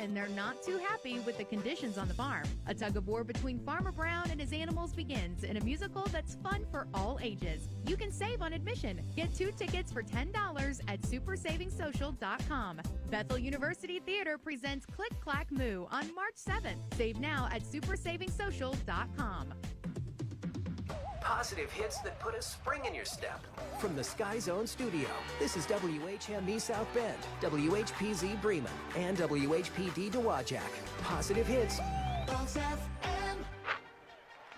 and they're not too happy with the conditions on the farm. A tug-of-war between Farmer Brown and his animals begins in a musical that's fun for all ages. You can save on admission. Get 2 tickets for $10 at supersavingsocial.com. Bethel University Theater presents Click Clack Moo on March 7th. Save now at supersavingsocial.com. Positive hits that put a spring in your step. From the Sky Zone studio, this is WHME South Bend, WHPZ Bremen, and WHPD Dowagiac. Positive hits. Pulse FM.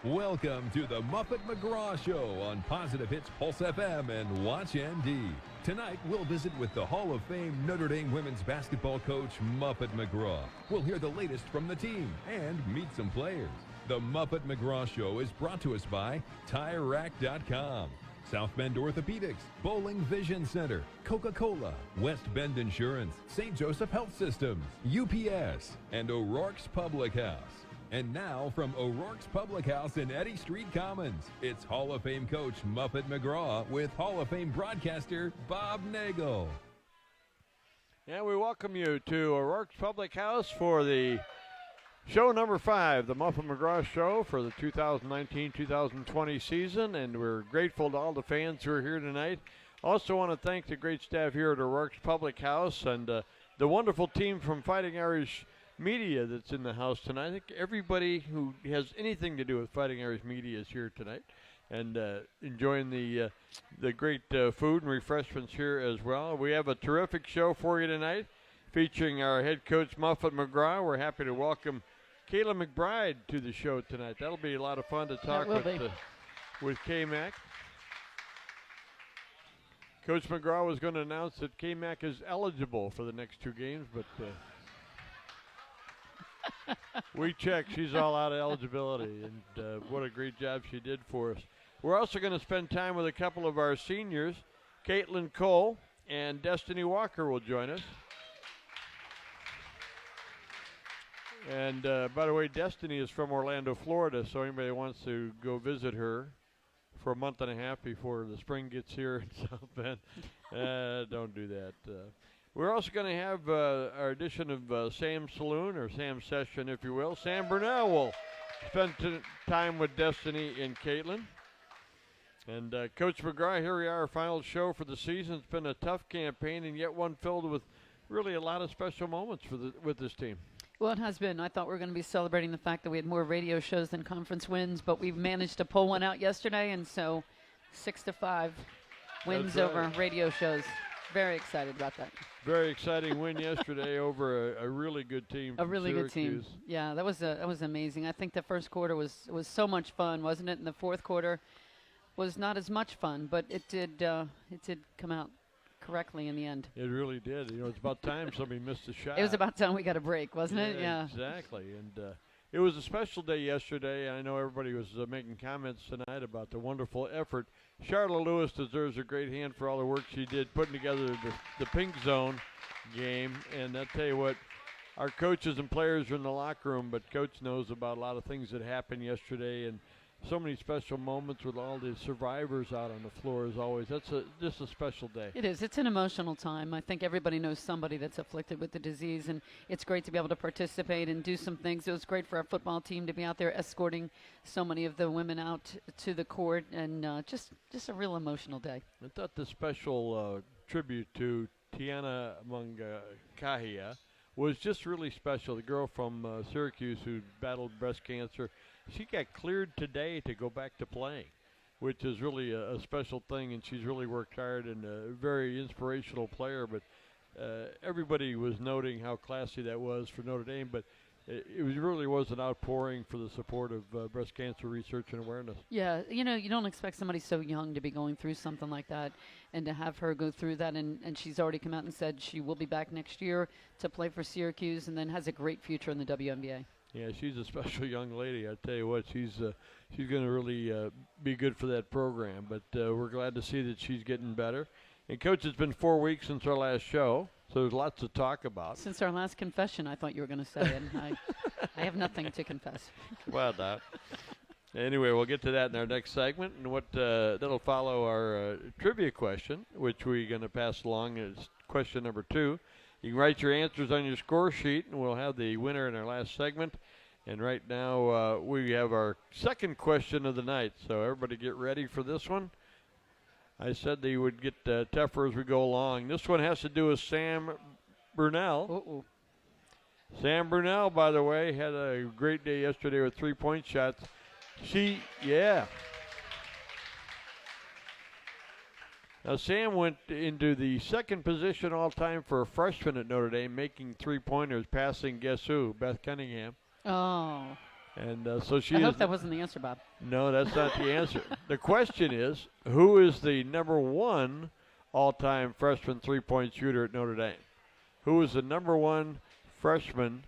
Welcome to the Muffet McGraw Show on Positive Hits Pulse FM and Watch ND. Tonight, we'll visit with the Hall of Fame Notre Dame women's basketball coach, Muffet McGraw. We'll hear the latest from the team and meet some players. The Muffet McGraw Show is brought to us by TireRack.com, South Bend Orthopedics, Bowling Vision Center, Coca-Cola, West Bend Insurance, St. Joseph Health Systems, UPS, and O'Rourke's Public House. And now from O'Rourke's Public House in Eddy Street Commons, it's Hall of Fame coach Muffet McGraw with Hall of Fame broadcaster Bob Nagel. And we welcome you to O'Rourke's Public House for the show number 5, the Muffet McGraw Show for the 2019-2020 season, and we're grateful to all the fans who are here tonight. Also want to thank the great staff here at O'Rourke's Public House and the wonderful team from Fighting Irish Media that's in the house tonight. I think everybody who has anything to do with Fighting Irish Media is here tonight and enjoying the great food and refreshments here as well. We have a terrific show for you tonight featuring our head coach, Muffet McGraw. We're happy to welcome Kaitlyn Mcbride to the show tonight. That'll be a lot of fun to talk with K-Mac. Coach McGraw was going to announce that K-Mac is eligible for the next 2 games, but we checked. She's all out of eligibility, and what a great job she did for us. We're also going to spend time with a couple of our seniors. Caitlin Cole and Destiny Walker will join us. And by the way, Destiny is from Orlando, Florida, so anybody wants to go visit her for a month and a half before the spring gets here in South Bend, don't do that. We're also going to have our edition of Sam's Saloon, or Sam's Session, if you will. Sam Burnell will spend time with Destiny and Caitlin. And Coach McGraw, here we are, our final show for the season. It's been a tough campaign, and yet one filled with really a lot of special moments with this team. Well, it has been. I thought we were going to be celebrating the fact that we had more radio shows than conference wins, but we've managed to pull one out yesterday, and so 6-5 wins over radio shows. Very excited about that. Very exciting win yesterday over a really good team. A really Syracuse. good team. Yeah, that was amazing. I think the first quarter was so much fun, wasn't it? And the fourth quarter was not as much fun, but it did come out correctly in the end. It really did. You know, it's about time somebody missed a shot. It was about time we got a break, wasn't it? Yeah. Exactly. And it was a special day yesterday. I know everybody was making comments tonight about the wonderful effort. Charlotte Lewis deserves a great hand for all the work she did putting together the Pink Zone game. And I'll tell you what, our coaches and players are in the locker room, but Coach knows about a lot of things that happened yesterday, and so many special moments with all the survivors out on the floor as always. That's just a special day. It is. It's an emotional time. I think everybody knows somebody that's afflicted with the disease, and it's great to be able to participate and do some things. It was great for our football team to be out there escorting so many of the women out to the court, and just a real emotional day. I thought the special tribute to Tiana Mungahia was just really special. The girl from Syracuse who battled breast cancer. She got cleared today to go back to playing, which is really a special thing, and she's really worked hard and a very inspirational player. But everybody was noting how classy that was for Notre Dame, but it really was an outpouring for the support of breast cancer research and awareness. Yeah, you know, you don't expect somebody so young to be going through something like that, and to have her go through that, and she's already come out and said she will be back next year to play for Syracuse, and then has a great future in the WNBA. Yeah, she's a special young lady. I tell you what, she's going to really be good for that program. But we're glad to see that she's getting better. And, Coach, it's been 4 weeks since our last show, so there's lots to talk about. Since our last confession, I thought you were going to say, and I have nothing to confess. Well done. Anyway, we'll get to that in our next segment, and what that'll follow our trivia question, which we're going to pass along as question number 2. You can write your answers on your score sheet, and we'll have the winner in our last segment. And right now we have our second question of the night, so everybody get ready for this one. I said they would get tougher as we go along. This one has to do with Sam Brunell. Uh-oh. Sam Brunell, by the way, had a great day yesterday with 3-point shots. Now, Sam went into the second position all-time for a freshman at Notre Dame, making 3-pointers, passing guess who? Beth Cunningham. Oh. And so she I is. hope that wasn't the answer, Bob. No, that's not the answer. The question is, who is the number one all-time freshman 3-point shooter at Notre Dame? Who is the number one freshman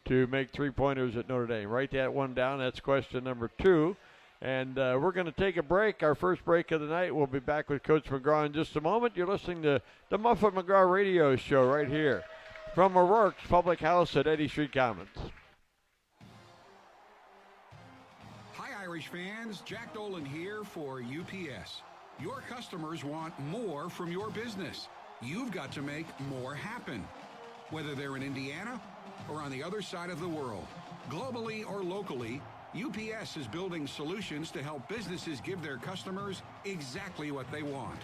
to make 3-pointers at Notre Dame? Write that one down. That's question number 2. And we're going to take a break, our first break of the night. We'll be back with Coach McGraw in just a moment. You're listening to the Muffet McGraw radio show right here from O'Rourke's Public House at Eddy Street Commons. Hi, Irish fans. Jack Dolan here for UPS. Your customers want more from your business. You've got to make more happen. Whether they're in Indiana or on the other side of the world, globally or locally, UPS is building solutions to help businesses give their customers exactly what they want.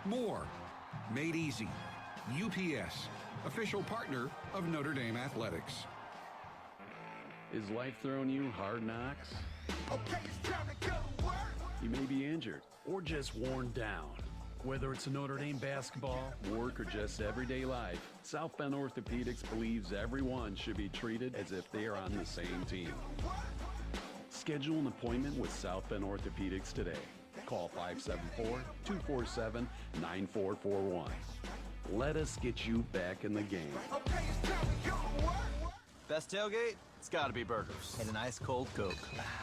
More. Made easy. UPS, official partner of Notre Dame Athletics. Is life throwing you hard knocks? Okay, it's time to go to work. You may be injured or just worn down. Whether it's Notre Dame basketball, work, or just everyday life, South Bend Orthopedics believes everyone should be treated as if they are on the same team. Schedule an appointment with South Bend Orthopedics today. Call 574-247-9441. Let us get you back in the game. Okay, it's time to go to work. Best tailgate? It's gotta be burgers. And an ice cold Coke.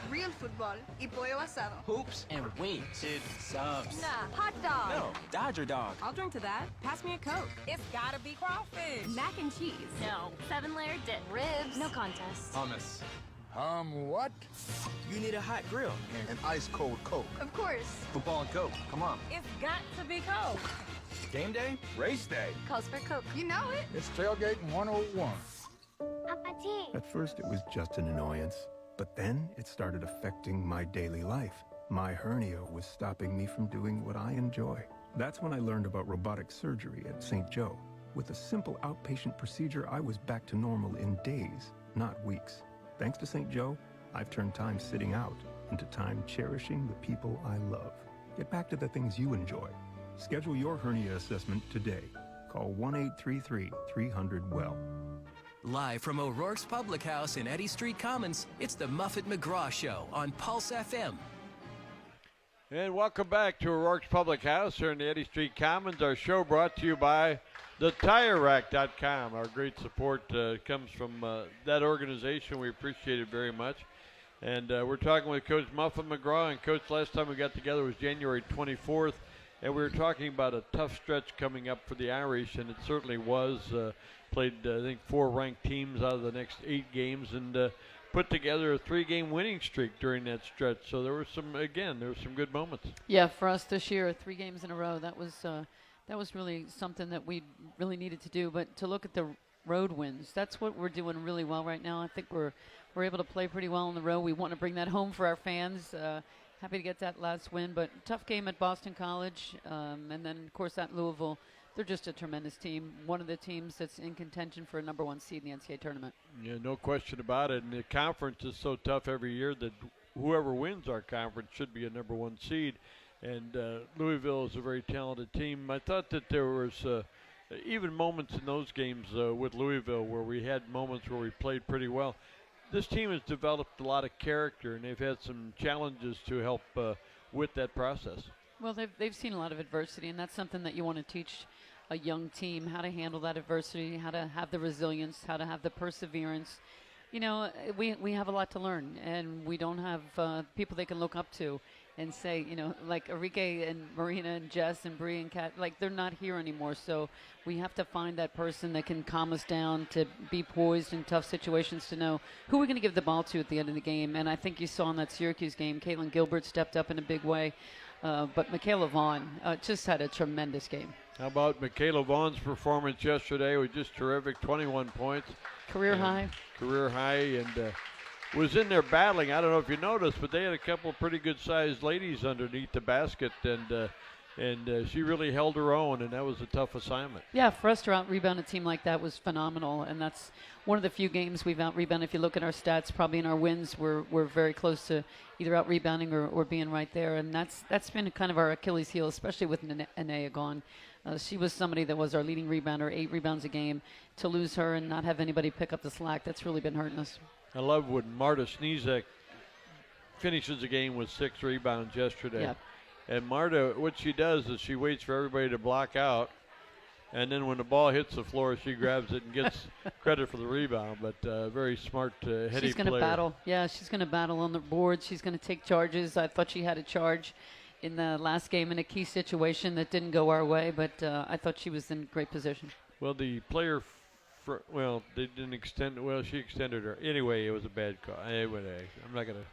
Real football y pollo asado. Hoops and wings. Dude, subs. Nah, hot dog. No, Dodger dog. I'll drink to that. Pass me a Coke. It's gotta be crawfish. Mac and cheese. No. 7-layer dip. Ribs. No contest. Hummus. What? You need a hot grill. An ice cold Coke. Of course. Football and Coke. Come on. It's got to be Coke. Game day? Race day. Calls for Coke. You know it. It's tailgate 101. At first, it was just an annoyance, but then it started affecting my daily life. My hernia was stopping me from doing what I enjoy. That's when I learned about robotic surgery at St. Joe. With a simple outpatient procedure, I was back to normal in days, not weeks. Thanks to St. Joe, I've turned time sitting out into time cherishing the people I love. Get back to the things you enjoy. Schedule your hernia assessment today. Call 1-833-300-WELL. Live from O'Rourke's Public House in Eddy Street Commons, it's the Muffet McGraw Show on Pulse FM. And welcome back to O'Rourke's Public House here in the Eddy Street Commons. Our show brought to you by TheTireRack.com. Our great support comes from that organization. We appreciate it very much. And we're talking with Coach Muffet McGraw. And, Coach, last time we got together was January 24th. And we were talking about a tough stretch coming up for the Irish, and it certainly was. Played, I think, 4 ranked teams out of the next 8 games and put together a 3-game winning streak during that stretch. So there were some good moments. Yeah, for us this year, 3 games in a row, that was really something that we really needed to do. But to look at the road wins, that's what we're doing really well right now. I think we're able to play pretty well on the road. We want to bring that home for our fans. Happy to get that last win, but tough game at Boston College, and then, of course, at Louisville. They're just a tremendous team, one of the teams that's in contention for a number 1 seed in the NCAA tournament. Yeah, no question about it, and the conference is so tough every year that whoever wins our conference should be a number 1 seed, and Louisville is a very talented team. I thought that there was even moments in those games with Louisville where we had moments where we played pretty well. This team has developed a lot of character, and they've had some challenges to help with that process. Well, they've seen a lot of adversity, and that's something that you want to teach a young team, how to handle that adversity, how to have the resilience, how to have the perseverance. You know, we have a lot to learn, and we don't have people they can look up to and say, you know, like Enrique and Marina and Jess and Bree and Kat, like they're not here anymore. So we have to find that person that can calm us down, to be poised in tough situations, to know who we're going to give the ball to at the end of the game. And I think you saw in that Syracuse game, Caitlin Gilbert stepped up in a big way. But Michaela Vaughn just had a tremendous game. How about Michaela Bonds' performance yesterday? Was just terrific, 21 points. Career high. Career high, and was in there battling. I don't know if you noticed, but they had a couple of pretty good-sized ladies underneath the basket, and she really held her own, and that was a tough assignment. Yeah, for us to out-rebound a team like that was phenomenal, and that's one of the few games we've out-rebounded. If you look at our stats, probably in our wins, we're very close to either out-rebounding or being right there, and that's been kind of our Achilles heel, especially with Anea gone. She was somebody that was our leading rebounder, 8 rebounds a game. To lose her and not have anybody pick up the slack, that's really been hurting us. I love when Marta Sniezek finishes the game with 6 rebounds yesterday. Yep. And Marta, what she does is she waits for everybody to block out, and then when the ball hits the floor, she grabs it and gets credit for the rebound. But very smart, heady player. She's going to battle. Yeah, she's going to battle on the board. She's going to take charges. I thought she had a charge in the last game in a key situation that didn't go our way, but I thought she was in great position. Well, the player, they didn't extend. Well, she extended her. Anyway, it was a bad call. Anyway, I'm not going to.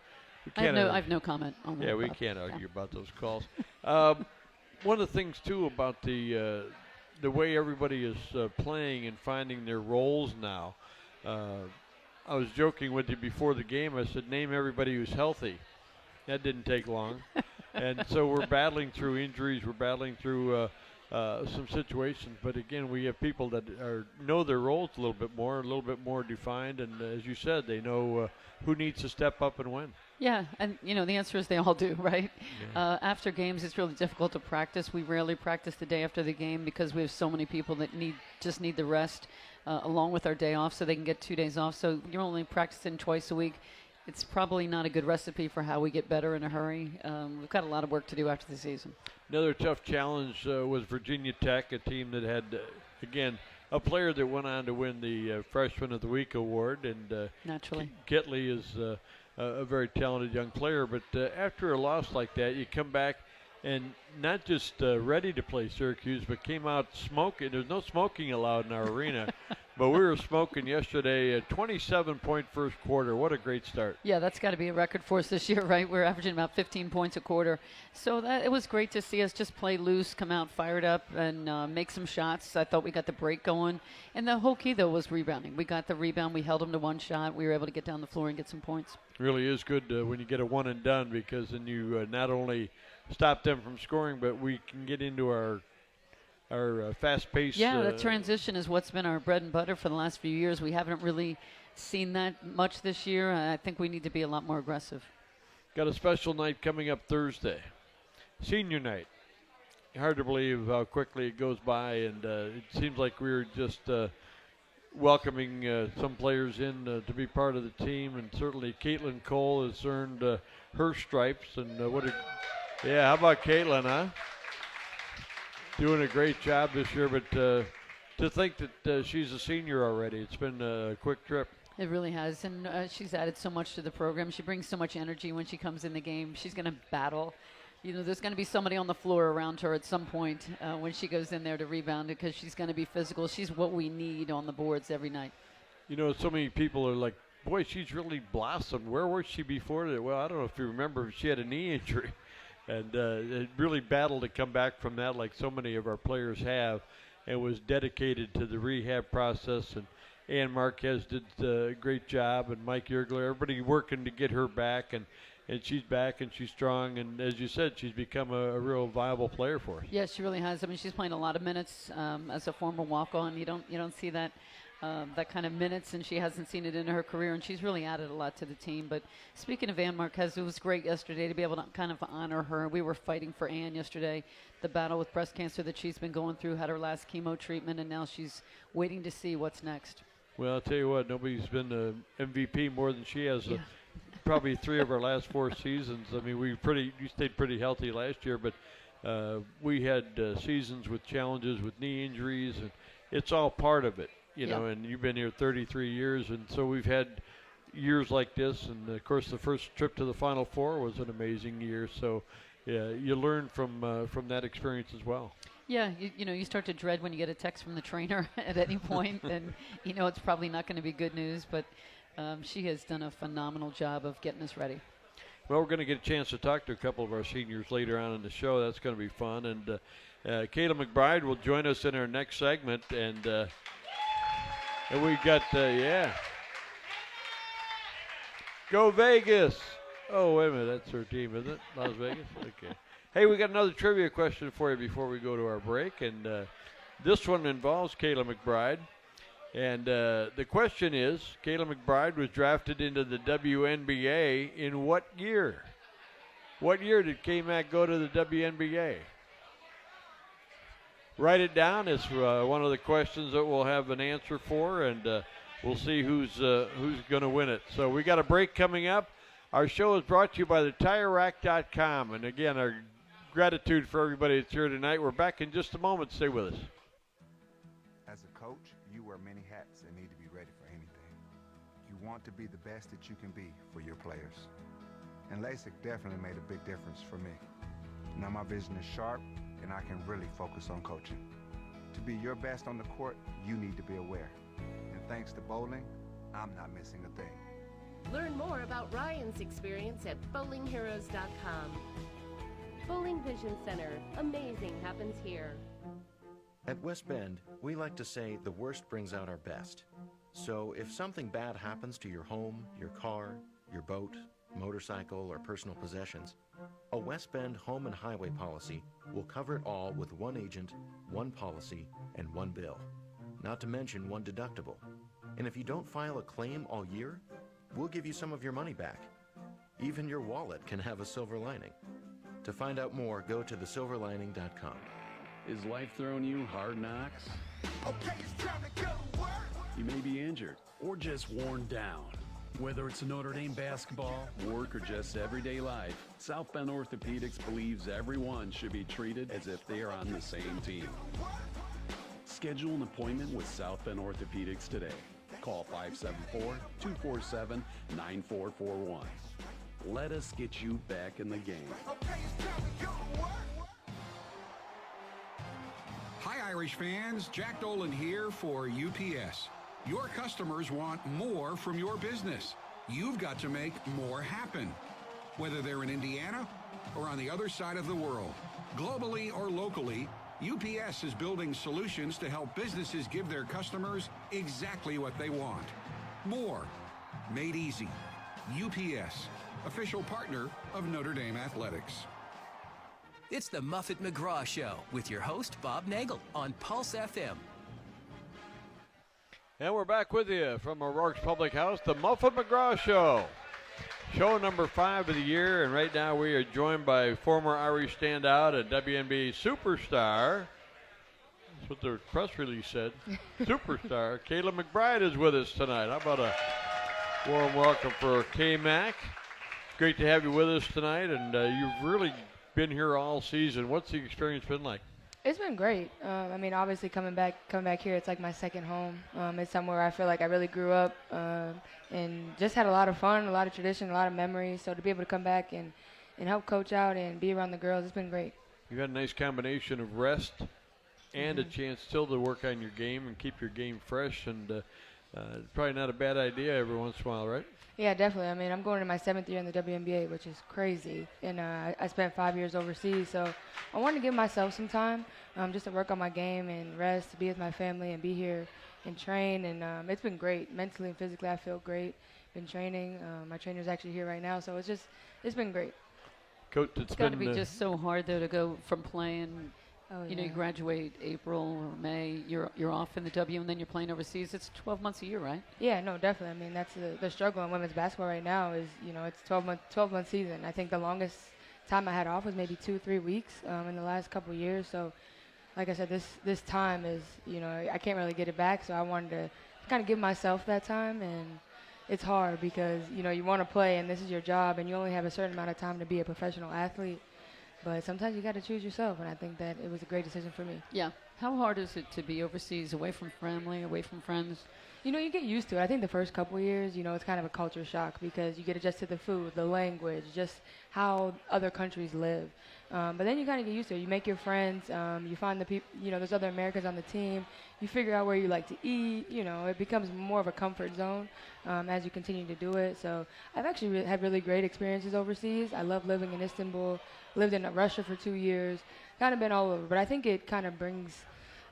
I have no comment on that. Yeah, we can't argue about those calls. One of the things, too, about the way everybody is playing and finding their roles now, I was joking with you before the game. I said, name everybody who's healthy. That didn't take long. And so we're battling through injuries. We're battling through some situations. But, again, we have people that know their roles a little bit more defined. And, as you said, they know who needs to step up and when. Yeah, and, the answer is they all do, right? Yeah. After games, it's really difficult to practice. We rarely practice the day after the game because we have so many people that just need the rest along with our day off so they can get 2 days off. So you're only practicing twice a week. It's probably not a good recipe for how we get better in a hurry. We've got a lot of work to do after the season. Another tough challenge was Virginia Tech, a team that had, again, a player that went on to win the Freshman of the Week award. And naturally, Kitley is a very talented young player. But after a loss like that, you come back and not just ready to play Syracuse, but came out smoking. There's no smoking allowed in our arena. But we were smoking yesterday, a 27-point first quarter. What a great start. Yeah, that's got to be a record for us this year, right? We're averaging about 15 points a quarter. So it was great to see us just play loose, come out fired up, and make some shots. I thought we got the break going. And the whole key, though, was rebounding. We got the rebound. We held them to one shot. We were able to get down the floor and get some points. It really is good when you get a one and done, because then you not only stop them from scoring, but we can get into our fast pace. Yeah, the transition is what's been our bread and butter for the last few years. We haven't really seen that much this year. I think we need to be a lot more aggressive. Got a special night coming up Thursday, senior night. Hard to believe how quickly it goes by, and it seems like we're just welcoming some players in to be part of the team, and certainly Caitlin Cole has earned her stripes. And how about Caitlin, huh? Doing a great job this year, but to think that she's a senior already, it's been a quick trip. It really has, and she's added so much to the program. She brings so much energy when she comes in the game. She's going to battle. There's going to be somebody on the floor around her at some point when she goes in there to rebound, because she's going to be physical. She's what we need on the boards every night. So many people are like, boy, she's really blossomed. Where was she before that? Well, I don't know if you remember, she had a knee injury. And it really battled to come back from that, like so many of our players have, and was dedicated to the rehab process. And Ann Marquez did a great job, and Mike Yergler, everybody working to get her back. And she's back, and she's strong. And as you said, she's become a real viable player for us. Yes, she really has. I mean, she's playing a lot of minutes as a former walk-on. You don't see that kind of minutes, and she hasn't seen it in her career, and she's really added a lot to the team. But speaking of Ann Marquez, it was great yesterday to be able to kind of honor her. We were fighting for Ann yesterday, the battle with breast cancer that she's been going through, had her last chemo treatment, and now she's waiting to see what's next. Well, I'll tell you what, nobody's been the MVP more than she has. Probably 3 of our last 4 seasons. I mean, you stayed pretty healthy last year, but we had seasons with challenges with knee injuries, and it's all part of it. And you've been here 33 years, and so we've had years like this. And, of course, the first trip to the Final Four was an amazing year. So, you learn from that experience as well. Yeah, you start to dread when you get a text from the trainer at any point, and it's probably not going to be good news. But she has done a phenomenal job of getting us ready. Well, we're going to get a chance to talk to a couple of our seniors later on in the show. That's going to be fun. And Kaitlyn Mcbride will join us in our next segment. And we got, Go Vegas. Oh, wait a minute. That's our team, isn't it? Las Vegas? Okay. Hey, we got another trivia question for you before we go to our break. And this one involves Kaitlyn Mcbride. And the question is, Kaitlyn Mcbride was drafted into the WNBA in what year? What year did K-Mac go to the WNBA? Write it down. It's one of the questions that we'll have an answer for, and we'll see who's going to win it. So we got a break coming up. Our show is brought to you by the TireRack.com. And again, our gratitude for everybody that's here tonight. We're back in just a moment. Stay with us. As a coach, you wear many hats and need to be ready for anything. You want to be the best that you can be for your players. And LASIK definitely made a big difference for me. Now my vision is sharp and I can really focus on coaching. To be your best on the court, you need to be aware. And thanks to bowling, I'm not missing a thing. Learn more about Ryan's experience at bowlingheroes.com. Bowling Vision Center. Amazing happens here. At West Bend, we like to say the worst brings out our best. So if something bad happens to your home, your car, your boat, motorcycle, or personal possessions, a West Bend home and highway policy will cover it all with one agent, one policy, and one bill. Not to mention one deductible. And if you don't file a claim all year, we'll give you some of your money back. Even your wallet can have a silver lining. To find out more, go to thesilverlining.com. Is life throwing you hard knocks? Okay, it's time to go to work. You may be injured or just worn down. Whether it's Notre Dame basketball, work, or just everyday life, South Bend Orthopedics believes everyone should be treated as if they are on the same team. Schedule an appointment with South Bend Orthopedics today. Call 574-247-9441. Let us get you back in the game. Okay, it's time to go to work. Hi, Irish fans. Jack Dolan here for UPS. Your customers want more from your business. You've got to make more happen. Whether they're in Indiana or on the other side of the world, globally or locally, UPS is building solutions to help businesses give their customers exactly what they want. More. Made easy. UPS, official partner of Notre Dame Athletics. It's the Muffet McGraw Show with your host, Bob Nagel, on Pulse FM. And we're back with you from O'Rourke's Public House, the Muffet McGraw Show. Show number 5 of the year, and right now we are joined by former Irish standout and WNBA superstar. That's what the press release said. Superstar. Kaitlyn Mcbride is with us tonight. How about a warm welcome for K-Mac? Great to have you with us tonight, and you've really been here all season. What's the experience been like? It's been great. I mean, obviously coming back here, it's like my second home. It's somewhere I feel like I really grew up and just had a lot of fun, a lot of tradition, a lot of memories. So to be able to come back and help coach out and be around the girls, it's been great. You had a nice combination of rest and a chance still to work on your game and keep your game fresh, and probably not a bad idea every once in a while, right? Yeah, definitely. I mean, I'm going to my 7th year in the WNBA, which is crazy. And I spent 5 years overseas, so I wanted to give myself some time just to work on my game and rest, to be with my family and be here and train. And it's been great. Mentally and physically, I feel great. Been training. My trainer's actually here right now, so it's been great. Coach, it's got to be just so hard, though, to go from playing. You know, you graduate April or May, you're off in the W, and then you're playing overseas. It's 12 months a year, right? Yeah, no, definitely. I mean, that's the struggle in women's basketball right now is, you know, it's 12-month season. I think the longest time I had off was maybe 2-3 weeks in the last couple of years. So, like I said, this time is, you know, I can't really get it back. So I wanted to kind of give myself that time, and it's hard because, you know, you want to play and this is your job, and you only have a certain amount of time to be a professional athlete. But sometimes you got to choose yourself, and I think that it was a great decision for me. Yeah. How hard is it to be overseas, away from family, away from friends? You know, you get used to it. I think the first couple of years, you know, it's kind of a culture shock because you get adjusted to the food, the language, just how other countries live. But then you kind of get used to it. You make your friends. You find the people, you know, there's other Americans on the team. You figure out where you like to eat. You know, it becomes more of a comfort zone as you continue to do it. So I've actually had really great experiences overseas. I love living in Istanbul, lived in Russia for 2 years, kind of been all over. But I think it kind of brings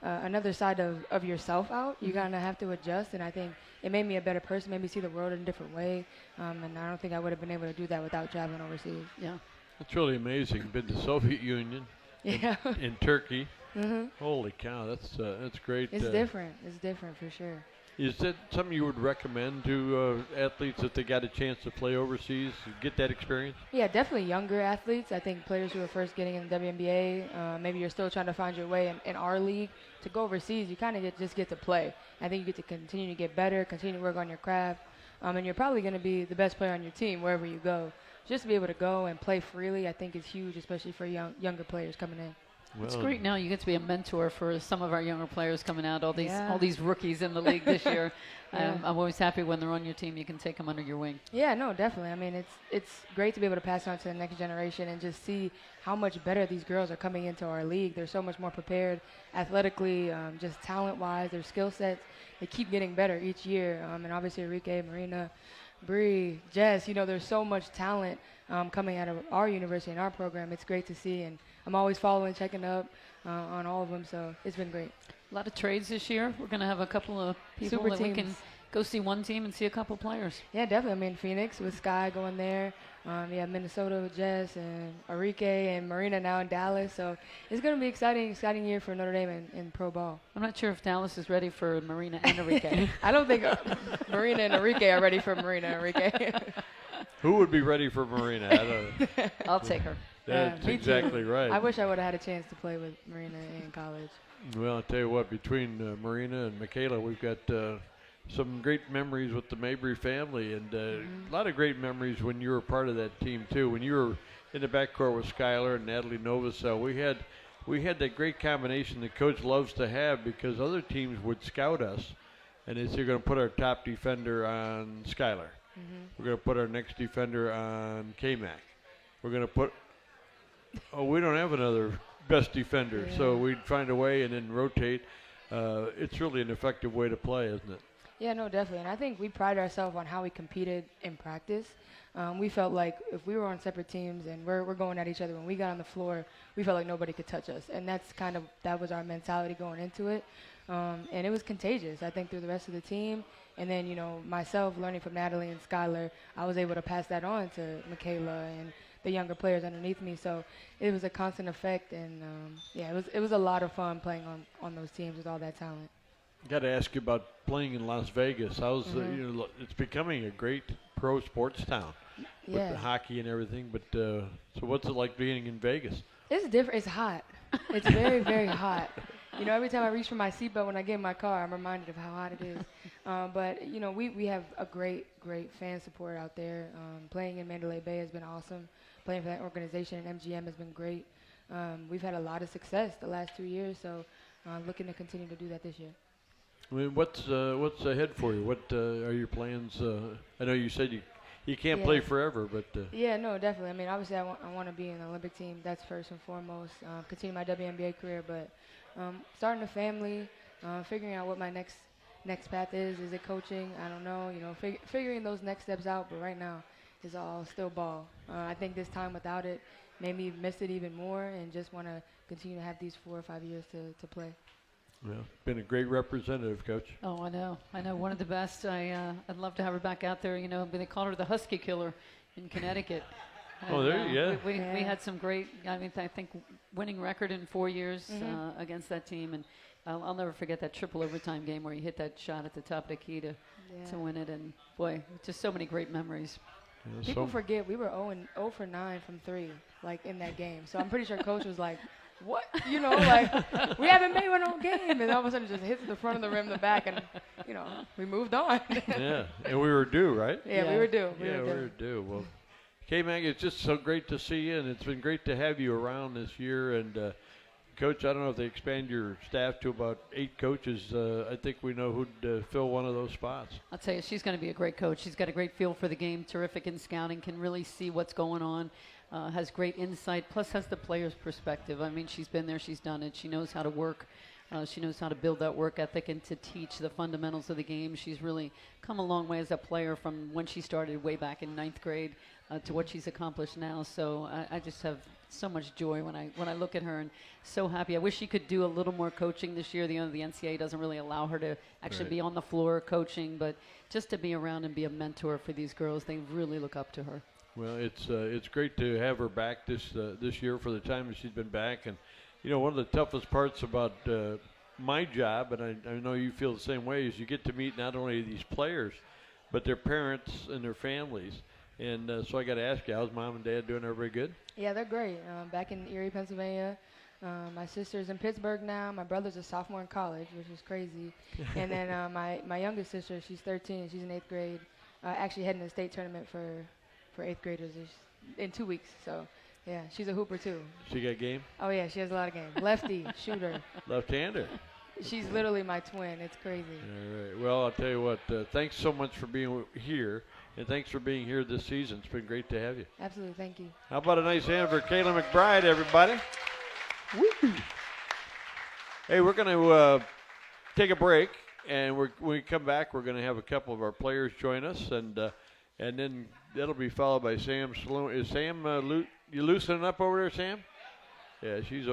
another side of yourself out. You kind of have to adjust, and I think it made me a better person, made me see the world in a different way, and I don't think I would have been able to do that without traveling overseas. Yeah. That's really amazing. Been to Soviet Union, yeah, in Turkey. Mm-hmm. Holy cow, that's great. It's different. It's different for sure. Is that something you would recommend to athletes if they got a chance to play overseas, get that experience? Yeah, definitely younger athletes. I think players who are first getting in the WNBA, maybe you're still trying to find your way in our league. To go overseas, you kind of just get to play. I think you get to continue to get better, continue to work on your craft, and you're probably going to be the best player on your team wherever you go. Just to be able to go and play freely, I think is huge, especially for younger players coming in. Well, it's great now. You get to be a mentor for some of our younger players coming out. All these rookies in the league this year. Yeah. I'm always happy when they're on your team. You can take them under your wing. Yeah, no, definitely. I mean, it's great to be able to pass on to the next generation and just see how much better these girls are coming into our league. They're so much more prepared athletically, just talent-wise, their skill sets. They keep getting better each year. And obviously, Enrique, Marina, Bree, Jess, you know, there's so much talent coming out of our university and our program. It's great to see, and I'm always following, checking up on all of them, so it's been great. A lot of trades this year. We're going to have a couple of people Super that teams. we can go see one team and see a couple players. Yeah, definitely. I mean, Phoenix with Sky going there. Minnesota with Jess and Enrique and Marina now in Dallas. So it's going to be exciting year for Notre Dame in pro ball. I'm not sure if Dallas is ready for Marina and Enrique. I don't think Marina and Enrique are ready for Marina and Enrique. Who would be ready for Marina? I don't know. I'll take her. That's exactly right. I wish I would have had a chance to play with Marina in college. Well, I'll tell you what, between Marina and Michaela, we've got some great memories with the Mabry family, and a lot of great memories when you were part of that team, too. When you were in the backcourt with Skylar and Natalie Novosel, we had that great combination that Coach loves to have, because other teams would scout us, and they say, "You're going to put our top defender on Skylar. We're going to put our next defender on K-Mac. We're going to put we don't have another best defender." Yeah. So we'd find a way and then rotate. It's really an effective way to play, isn't it? Yeah, no, definitely. And I think we pride ourselves on how we competed in practice. We felt like if we were on separate teams and we're going at each other, when we got on the floor, we felt like nobody could touch us. And that was our mentality going into it. And it was contagious, I think, through the rest of the team. And then, you know, myself learning from Natalie and Skylar, I was able to pass that on to Michaela and the younger players underneath me. So it was a constant effect. And, it was a lot of fun playing on those teams with all that talent. Got to ask you about playing in Las Vegas. How's it's becoming a great pro sports town with the hockey and everything. But so what's it like being in Vegas? It's different. It's hot. It's very, very hot. You know, every time I reach for my seatbelt when I get in my car, I'm reminded of how hot it is. But, you know, we have a great fan support out there. Playing in Mandalay Bay has been awesome. Playing for that organization in MGM has been great. We've had a lot of success the last 2 years, so looking to continue to do that this year. I mean, what's ahead for you? What are your plans? I know you said you can't play forever, but yeah, no, definitely. I mean, obviously, I want to be in the Olympic team. That's first and foremost. Continue my WNBA career, but starting a family, figuring out what my next path is. Is it coaching? I don't know. You know, figuring those next steps out. But right now, it's all still ball. I think this time without it made me miss it even more, and just want to continue to have these 4 or 5 years to play. Well, been a great representative, Coach. Oh, I know. One of the best. I'd love to have her back out there. You know, they call her the Husky Killer in Connecticut. And, we had some great. I mean, I think winning record in 4 years against that team, and I'll never forget that triple overtime game where you hit that shot at the top of the key to win it. And boy, just so many great memories. Yeah, People forget we were 0 for 9 from 3, like in that game. So I'm pretty sure Coach was like, "What? You know, like we haven't made one all game," and all of a sudden it just hits the front of the rim, the back, and you know we moved on. Yeah, and we were due, right? Yeah, we were due. We were due. Well, K-Mag, it's just so great to see you, and it's been great to have you around this year. And Coach, I don't know if they expand your staff to about 8 coaches. I think we know who'd fill one of those spots. I'll tell you, she's going to be a great coach. She's got a great feel for the game, terrific in scouting, can really see what's going on, has great insight, plus has the player's perspective. I mean, she's been there, she's done it. She knows how to work. She knows how to build that work ethic and to teach the fundamentals of the game. She's really come a long way as a player from when she started way back in 9th grade to what she's accomplished now. So I just have so much joy when I look at her, and so happy. I wish she could do a little more coaching this year. The NCAA doesn't really allow her to actually be on the floor coaching, but just to be around and be a mentor for these girls, they really look up to her. Well, it's great to have her back this year for the time that she's been back. And you know, one of the toughest parts about my job, and I know you feel the same way, is you get to meet not only these players, but their parents and their families. And so I got to ask you, how's Mom and Dad doing? Everybody good? Yeah, they're great. Back in Erie, Pennsylvania. My sister's in Pittsburgh now. My brother's a sophomore in college, which is crazy. And then my youngest sister, she's 13. She's in 8th grade. Actually heading to the state tournament for 8th graders in 2 weeks. So, yeah, she's a hooper too. She got game? Oh, yeah, she has a lot of game. Lefty, shooter. Left-hander. She's literally my twin. It's crazy. All right. Well, I'll tell you what, thanks so much for being here, and thanks for being here this season. It's been great to have you. Absolutely. Thank you. How about a nice hand for Kaitlyn Mcbride, everybody? Woo! Hey, we're going to take a break, and when we come back, we're going to have a couple of our players join us, and then that'll be followed by Sam Sloan. Is Sam you loosening up over there, Sam? Yeah, she's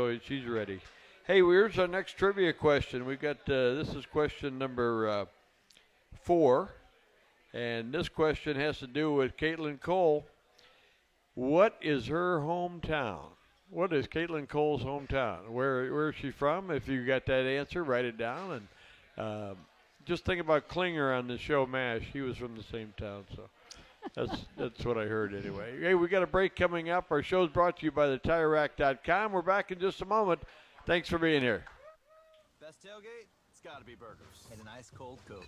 ready. Hey, here's our next trivia question. We got this is question number 4, and this question has to do with Caitlin Cole. What is her hometown? What is Caitlin Cole's hometown? Where is she from? If you got that answer, write it down. And just think about Klinger on the show MASH. He was from the same town, so that's what I heard anyway. Hey, we got a break coming up. Our show's brought to you by thetirerack.com. We're back in just a moment. Thanks for being here. Best tailgate? It's gotta be burgers and an ice cold Coke.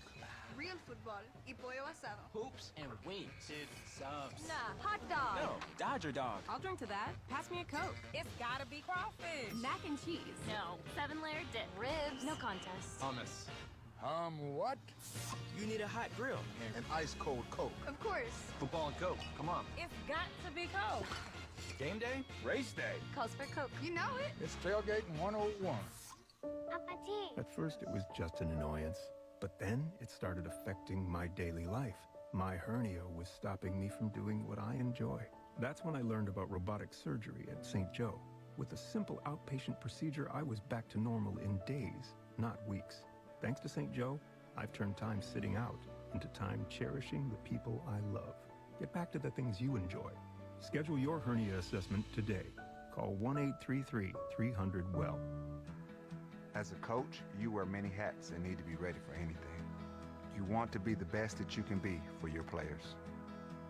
Real football y pollo asado. Hoops and wings. Dude, subs. Nah, hot dog. No, Dodger dog. I'll drink to that. Pass me a Coke. It's gotta be crawfish. Mac and cheese. No. 7-layer dip. Ribs. No contest. Hummus. What? You need a hot grill. An ice cold Coke. Of course. Football and Coke. Come on. It's got to be Coke. Game day? Race day. Calls for Coke. You know it. It's tailgating 101. At first, it was just an annoyance, but then it started affecting my daily life. My hernia was stopping me from doing what I enjoy. That's when I learned about robotic surgery at St. Joe. With a simple outpatient procedure, I was back to normal in days, not weeks. Thanks to St. Joe, I've turned time sitting out into time cherishing the people I love. Get back to the things you enjoy. Schedule your hernia assessment today. Call 1-833-300-WELL. As a coach, you wear many hats and need to be ready for anything. You want to be the best that you can be for your players.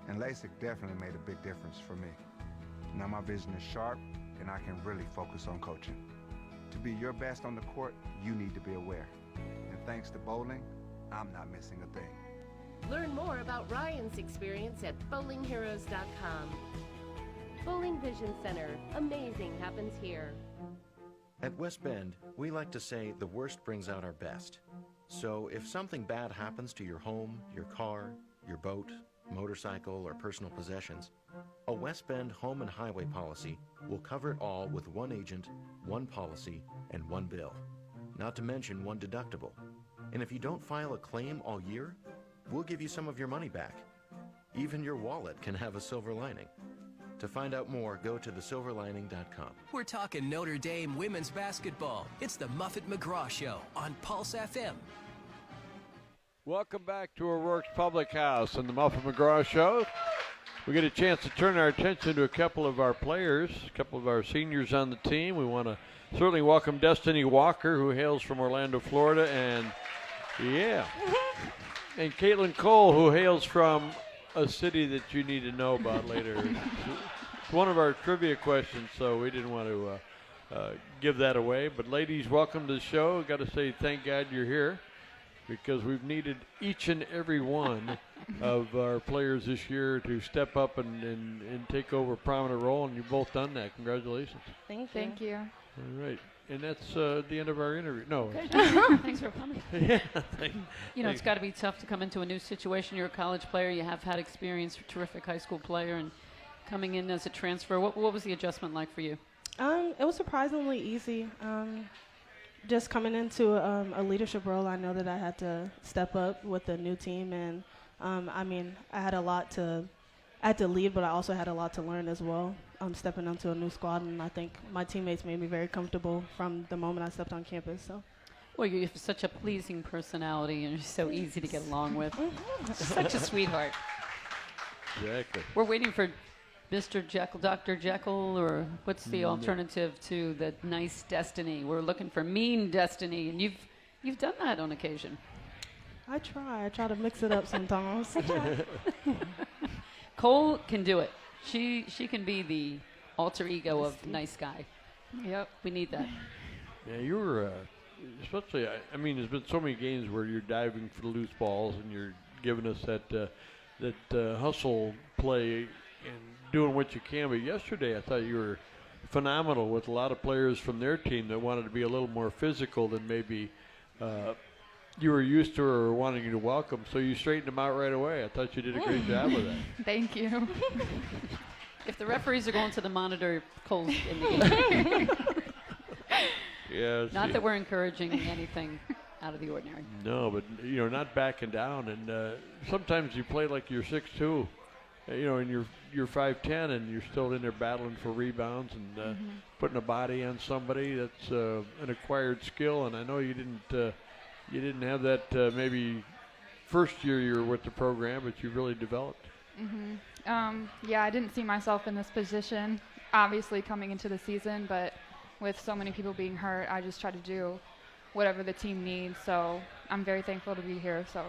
And LASIK definitely made a big difference for me. Now my vision is sharp and I can really focus on coaching. To be your best on the court, you need to be aware. And thanks to bowling, I'm not missing a thing. Learn more about Ryan's experience at bowlingheroes.com. Bowling Vision Center. Amazing happens here. At West Bend, we like to say the worst brings out our best. So if something bad happens to your home, your car, your boat, motorcycle, or personal possessions, a West Bend home and highway policy will cover it all with one agent, one policy, and one bill. Not to mention one deductible. And if you don't file a claim all year, we'll give you some of your money back. Even your wallet can have a silver lining. To find out more, go to thesilverlining.com. We're talking Notre Dame women's basketball. It's the Muffet McGraw Show on Pulse FM. Welcome back to O'Rourke's Public House and the Muffet McGraw Show. We get a chance to turn our attention to a couple of our players, a couple of our seniors on the team. We want to certainly welcome Destiny Walker, who hails from Orlando, Florida, and Caitlin Cole, who hails from a city that you need to know about later. It's one of our trivia questions, so we didn't want to give that away. But ladies, welcome to the show. I've got to say thank God you're here, because we've needed each and every one of our players this year to step up and take over a prominent role, and you've both done that. Congratulations. Thank you. All right. And that's the end of our interview. No. Okay. Thanks for coming. Yeah, it's got to be tough to come into a new situation. You're a college player. You have had experience, terrific high school player, and coming in as a transfer. What was the adjustment like for you? It was surprisingly easy. Just coming into a leadership role, I know that I had to step up with the new team, and I had to lead, but I also had a lot to learn as well. Stepping onto a new squad, and I think my teammates made me very comfortable from the moment I stepped on campus. So, well, you have such a pleasing personality, and you're so easy to get along with. Such a sweetheart. Exactly. We're waiting for Mr. Jekyll, Dr. Jekyll, or what's the alternative to the nice Destiny? We're looking for mean Destiny, and you've done that on occasion. I try to mix it up sometimes. Cole can do it. She can be the alter ego of nice guy. Yep, we need that. Yeah, you were, especially, there's been so many games where you're diving for the loose balls and you're giving us that hustle play and doing what you can. But yesterday I thought you were phenomenal with a lot of players from their team that wanted to be a little more physical than maybe you were used to or wanting you to welcome. So you straightened them out right away. I thought you did a great job with that. Thank you. If the referees are going to the monitor, Cole's in the game. Yeah. Not that we're encouraging anything out of the ordinary. No, but, not backing down. And sometimes you play like you're 6'2", and you're 5'10", and you're still in there battling for rebounds and putting a body on somebody. That's an acquired skill, and I know you didn't have that maybe first year you were with the program, but you really developed. Yeah, I didn't see myself in this position, obviously, coming into the season, but with so many people being hurt, I just try to do whatever the team needs, so I'm very thankful to be here. So.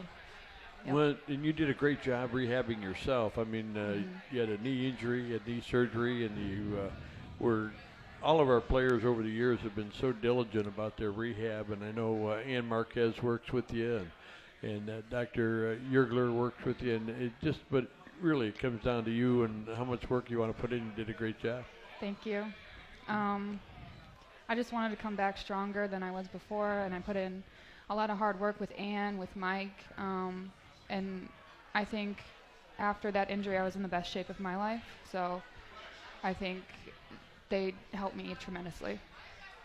Yep. Well, and you did a great job rehabbing yourself. You had a knee injury, you had knee surgery, and you were – all of our players over the years have been so diligent about their rehab, and I know Ann Marquez works with you, and Dr. Yergler works with you, and but really it comes down to you and how much work you want to put in. You did a great job. Thank you. I just wanted to come back stronger than I was before, and I put in a lot of hard work with Ann, with Mike, and I think after that injury I was in the best shape of my life, so I think they helped me tremendously.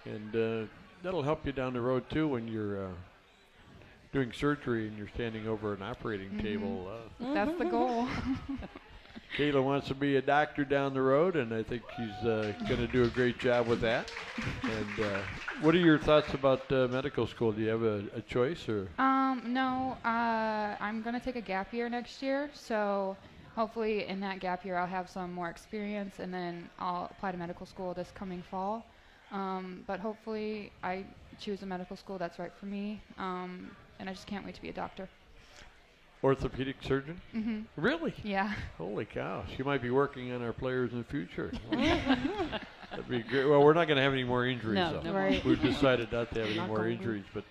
And that'll help you down the road, too, when you're doing surgery and you're standing over an operating table. That's the goal. Kayla wants to be a doctor down the road, and I think she's going to do a great job with that. And what are your thoughts about medical school? Do you have a choice? Or? No, I'm going to take a gap year next year, so hopefully in that gap year I'll have some more experience, and then I'll apply to medical school this coming fall. But hopefully I choose a medical school that's right for me, and I just can't wait to be a doctor. Orthopedic surgeon? Mm-hmm. Really? Yeah. Holy cow. She might be working on our players in the future. That'd be great. Well, we're not going to have any more injuries, no, though. Right. We've decided not to have any more injuries, but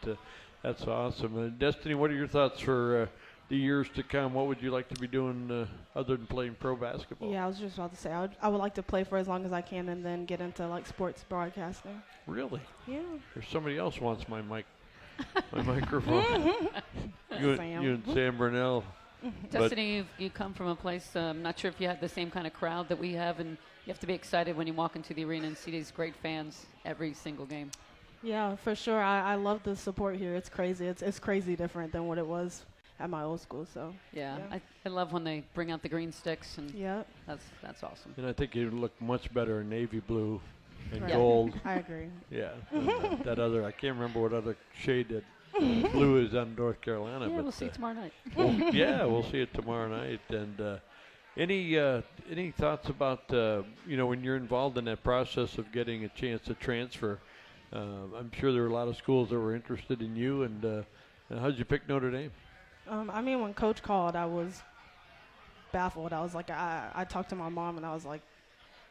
that's awesome. Destiny, what are your thoughts for the years to come? What would you like to be doing other than playing pro basketball? Yeah, I was just about to say, I would like to play for as long as I can and then get into, sports broadcasting. Really? Yeah. There's somebody else wants my microphone. You and Sam Burnell. Destiny, you come from a place, I'm not sure if you had the same kind of crowd that we have, and you have to be excited when you walk into the arena and see these great fans every single game. Yeah, for sure. I love the support here. It's crazy. It's crazy different than what it was at my old school. So yeah. I love when they bring out the green sticks, and that's awesome. And I think you look much better in navy blue and right. gold. I agree. Yeah, that other, I can't remember what other shade that blue is on North Carolina. Yeah, but we'll see it tomorrow night. We'll see it tomorrow night. And any thoughts about when you're involved in that process of getting a chance to transfer? I'm sure there were a lot of schools that were interested in you. And how did you pick Notre Dame? When Coach called, I was baffled. I was like, I talked to my mom, and I was like,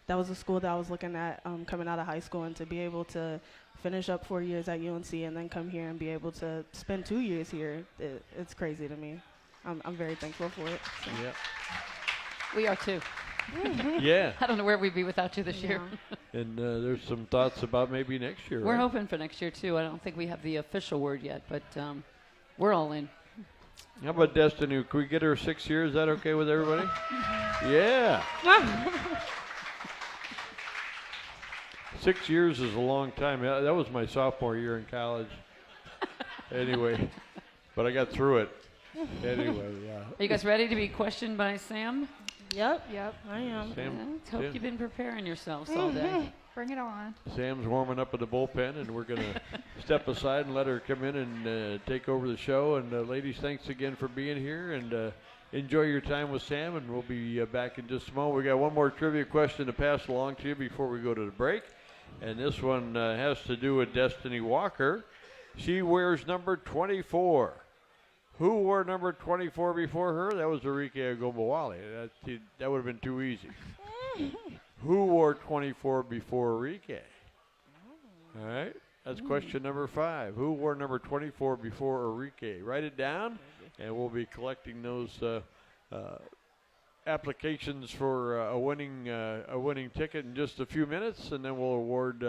that was a school that I was looking at coming out of high school, and to be able to finish up 4 years at UNC and then come here and be able to spend 2 years here, it's crazy to me. I'm very thankful for it. So. Yeah. We are too. Yeah. I don't know where we'd be without you this year. And there's some thoughts about maybe next year. We're right? hoping for next year, too. I don't think we have the official word yet, but we're all in. How about Destiny? Can we get her 6 years? Is that okay with everybody? Yeah. 6 years is a long time. That was my sophomore year in college. Anyway, but I got through it. Anyway, yeah. Are you guys ready to be questioned by Sam? Yep, I am. I hope you've been preparing yourselves all day. Bring it on. Sam's warming up in the bullpen, and we're going to step aside and let her come in and take over the show. And ladies, thanks again for being here, and enjoy your time with Sam, and we'll be back in just a moment. We got one more trivia question to pass along to you before we go to the break, and this one has to do with Destiny Walker. She wears number 24. Who wore number 24 before her? That was Enrique Agombawale. That would have been too easy. Who wore 24 before Enrique? All right. That's question number 5. Who wore number 24 before Enrique? Write it down, and we'll be collecting those applications for a winning ticket in just a few minutes, and then we'll award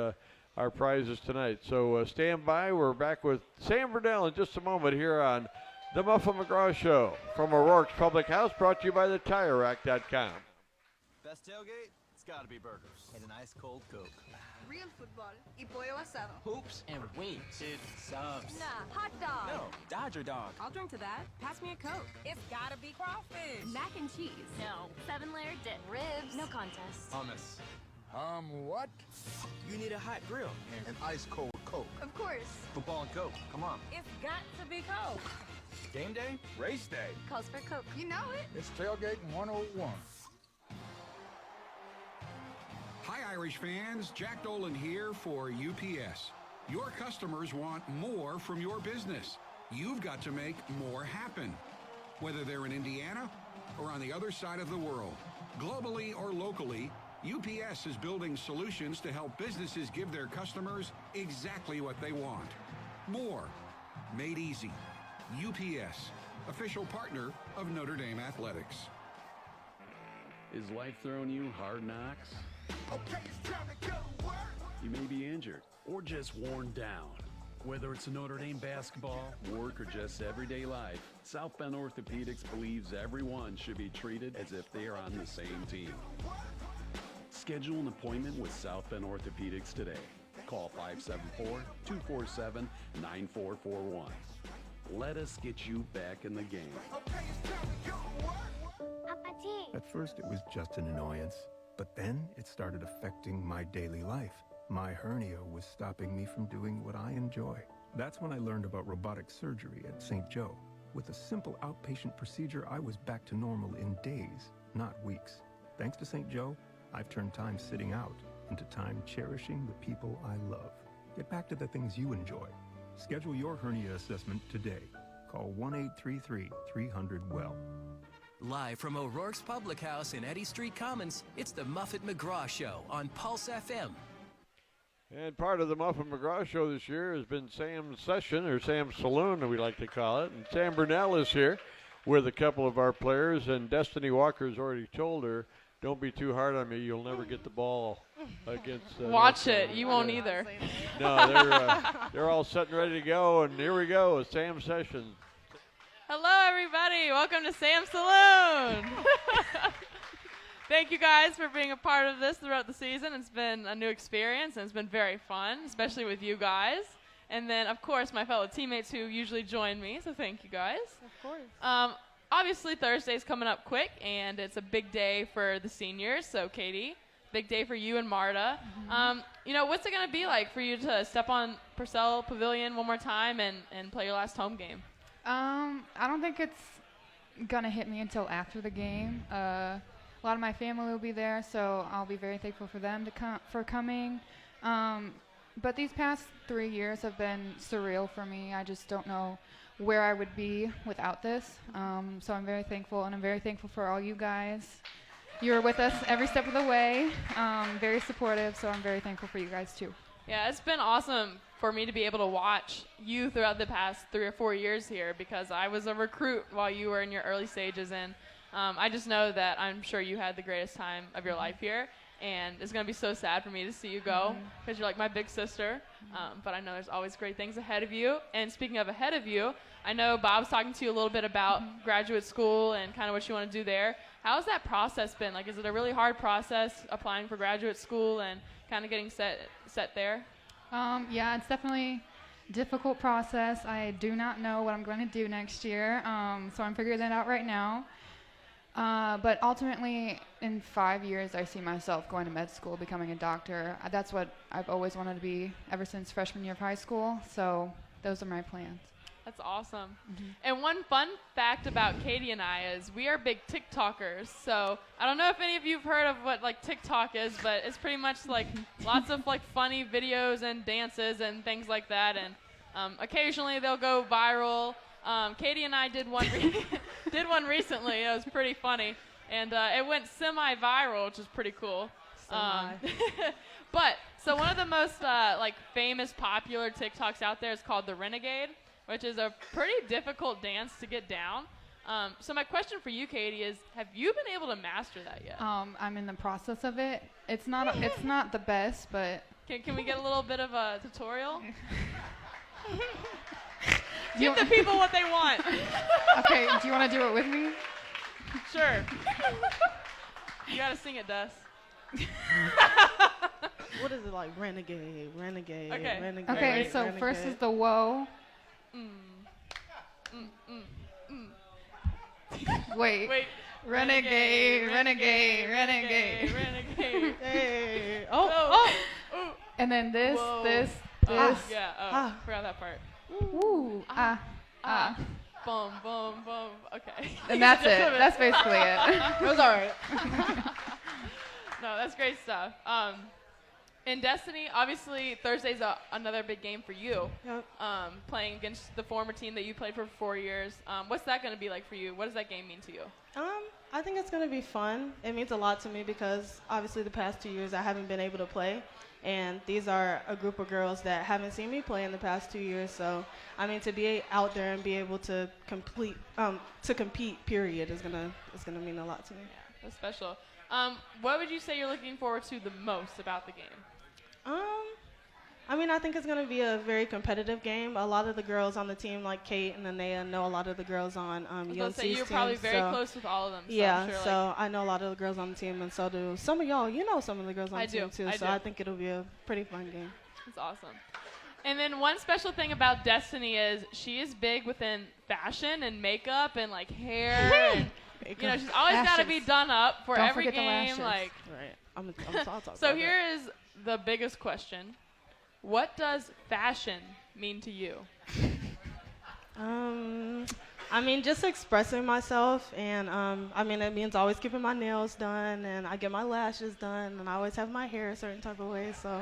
our prizes tonight. So stand by. We're back with Sam Burdell in just a moment here on the Muffet McGraw Show from O'Rourke's Public House, brought to you by the TireRack.com. Best tailgate? It's gotta be burgers. And an ice cold Coke. Real football y pollo asado. Hoops and wings. Dude, subs. Nah, hot dog. No, Dodger dog. I'll drink to that. Pass me a Coke. It's gotta be crawfish. Mac and cheese. No. 7-layer dip. Ribs. No contest. Hummus. What? You need a hot grill. An ice cold Coke. Of course. Football and Coke. Come on. It's got to be Coke. Game day? Race day. Calls for Coke. You know it. It's tailgating 101. Hi, Irish fans. Jack Dolan here for UPS. Your customers want more from your business. You've got to make more happen. Whether they're in Indiana or on the other side of the world, globally or locally, UPS is building solutions to help businesses give their customers exactly what they want. More. Made easy. UPS, official partner of Notre Dame Athletics. Is life throwing you hard knocks? Okay, it's time to go to work. You may be injured or just worn down. Whether it's Notre Dame basketball, work, or just everyday life, South Bend Orthopedics believes everyone should be treated as if they are on the same team. Schedule an appointment with South Bend Orthopedics today. Call 574-247-9441. Let us get you back in the game. Okay, it's time to go to work. At first, it was just an annoyance, but then it started affecting my daily life. My hernia was stopping me from doing what I enjoy. That's when I learned about robotic surgery at St. Joe. With a simple outpatient procedure, I was back to normal in days, not weeks. Thanks to St. Joe, I've turned time sitting out into time cherishing the people I love. Get back to the things you enjoy. Schedule your hernia assessment today. Call 1-833-300-WELL. Live from O'Rourke's Public House in Eddy Street Commons, it's the Muffet McGraw Show on Pulse FM. And part of the Muffet McGraw Show this year has been Sam's Session, or Sam's Saloon, as we like to call it. And Sam Burnell is here with a couple of our players, and Destiny Walker's already told her, don't be too hard on me, you'll never get the ball against... Watch it, you won't either. No, they're all set and ready to go, and here we go, Sam's Session. Hello, everybody. Welcome to Sam's Saloon. Thank you guys for being a part of this throughout the season. It's been a new experience, and it's been very fun, especially with you guys. And then, of course, my fellow teammates who usually join me, so thank you guys. Of course. Obviously, Thursday's coming up quick, and it's a big day for the seniors. So, Katie, big day for you and Marta. Mm-hmm. What's it going to be like for you to step on Purcell Pavilion one more time and play your last home game? I don't think it's going to hit me until after the game. A lot of my family will be there, so I'll be very thankful for them for coming. But these past 3 years have been surreal for me. I just don't know where I would be without this. So I'm very thankful, and I'm very thankful for all you guys. You're with us every step of the way, very supportive, so I'm very thankful for you guys too. Yeah, it's been awesome for me to be able to watch you throughout the past 3 or 4 years here, because I was a recruit while you were in your early stages, and I just know that I'm sure you had the greatest time of your life here. And it's going to be so sad for me to see you go because you're like my big sister. But I know there's always great things ahead of you. And speaking of ahead of you, I know Bob's talking to you a little bit about graduate school and kind of what you want to do there. How's that process been? Like, is it a really hard process applying for graduate school and kind of getting set there? Yeah, it's definitely a difficult process. I do not know what I'm going to do next year, so I'm figuring that out right now. But ultimately, in 5 years, I see myself going to med school, becoming a doctor. That's what I've always wanted to be ever since freshman year of high school. So those are my plans. That's awesome. And one fun fact about Katie and I is we are big TikTokers. So I don't know if any of you have heard of what like TikTok is, but it's pretty much like lots of like funny videos and dances and things like that. And occasionally they'll go viral. Katie and I did one recently. It was pretty funny, and it went semi-viral, which is pretty cool. But so one of the most like famous, popular TikToks out there is called the Renegade, which is a pretty difficult dance to get down. So my question for you, Katie, is: have you been able to master that yet? I'm in the process of it. It's not the best, but can we get a little bit of a tutorial? Give the people what they want. Okay, do you want to do it with me? Sure. You gotta sing it, Dust. What is it like? Renegade. Okay. Renegade. Okay, so renegade. First is the whoa. Wait. Renegade. Hey. And then this. Yeah. Oh, forgot that part. Ooh. Boom, boom, boom. Okay. And that's it. That's basically it. It was all right. No, that's great stuff. In Destiny, obviously Thursday's another big game for you. Yep. Playing against the former team that you played for 4 years. What's that going to be like for you? What does that game mean to you? I think it's going to be fun. It means a lot to me because obviously the past 2 years I haven't been able to play. And these are a group of girls that haven't seen me play in the past 2 years. So, I mean, to be out there and be able to compete, period, is gonna mean a lot to me. Yeah, that's special. What would you say you're looking forward to the most about the game? I mean, I think it's going to be a very competitive game. A lot of the girls on the team, like Kate and Anea, know a lot of the girls on UNC's team. You're probably very close with all of them. So yeah, I'm sure, so I know a lot of the girls on the team, and so do some of y'all. You know some of the girls on the team, too. So I think it'll be a pretty fun game. That's awesome. And then one special thing about Destiny is she is big within fashion and makeup and, like, hair. And, you know, she's always got to be done up for every game. Like, right. I'm talk so here is the biggest question. What does fashion mean to you? I mean, just expressing myself, and I mean, it means always keeping my nails done, and I get my lashes done, and I always have my hair a certain type of way. So,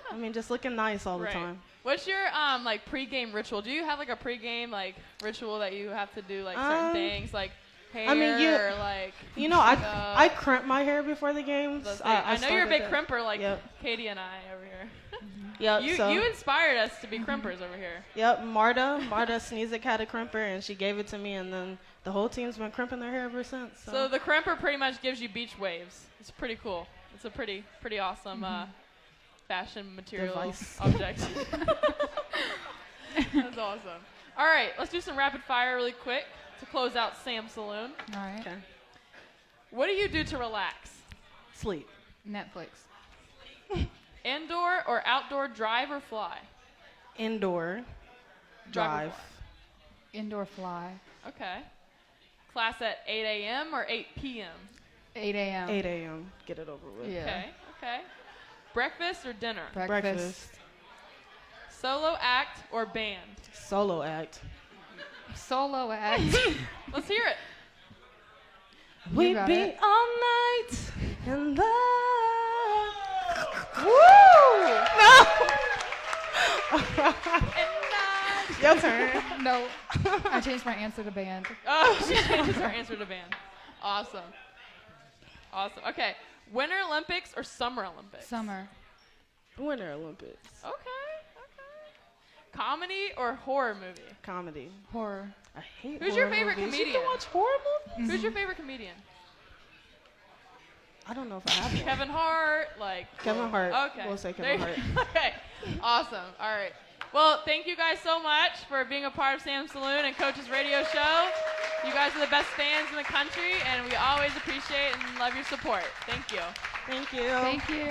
I mean, just looking nice all the time. What's your like pregame ritual? Do you have like a pregame like ritual that you have to do like certain things like? Hair, I mean, you know, I crimp my hair before the games. I know you're a big crimper, like Katie and I over here. Yep. You inspired us to be crimpers over here. Yep. Marta Sneezik had a crimper, and she gave it to me, and then the whole team's been crimping their hair ever since. So the crimper pretty much gives you beach waves. It's pretty cool. It's a pretty awesome fashion material object. That's awesome. All right, let's do some rapid fire really quick to close out Sam's Saloon. All right. Okay. What do you do to relax? Sleep. Netflix. Indoor or outdoor drive or fly? Indoor. Drive. Indoor fly. Okay. Class at 8 a.m. or 8 p.m.? 8 a.m. 8 a.m. Get it over with. Yeah. Okay. Breakfast or dinner? Breakfast. Solo act or band? Solo act. Solo act. Let's hear it. We be all night in love. Woo! No. Your turn. No. I changed my answer to band. Oh, she changed her answer to band. Awesome. Okay. Winter Olympics or Summer Olympics? Summer. Winter Olympics. Okay. Comedy or horror movie? Comedy. Horror. I hate Who's your horror favorite movies. comedian? You can watch horror movies? Who's your favorite comedian? I don't know if I have one. Kevin Hart, Kevin Hart. Okay. We'll say There Kevin you- Hart. Okay. Awesome. All right. Well, thank you guys so much for being a part of Sam's Saloon and Coach's Radio Show. You guys are the best fans in the country, and we always appreciate and love your support. Thank you. Thank you. Thank you.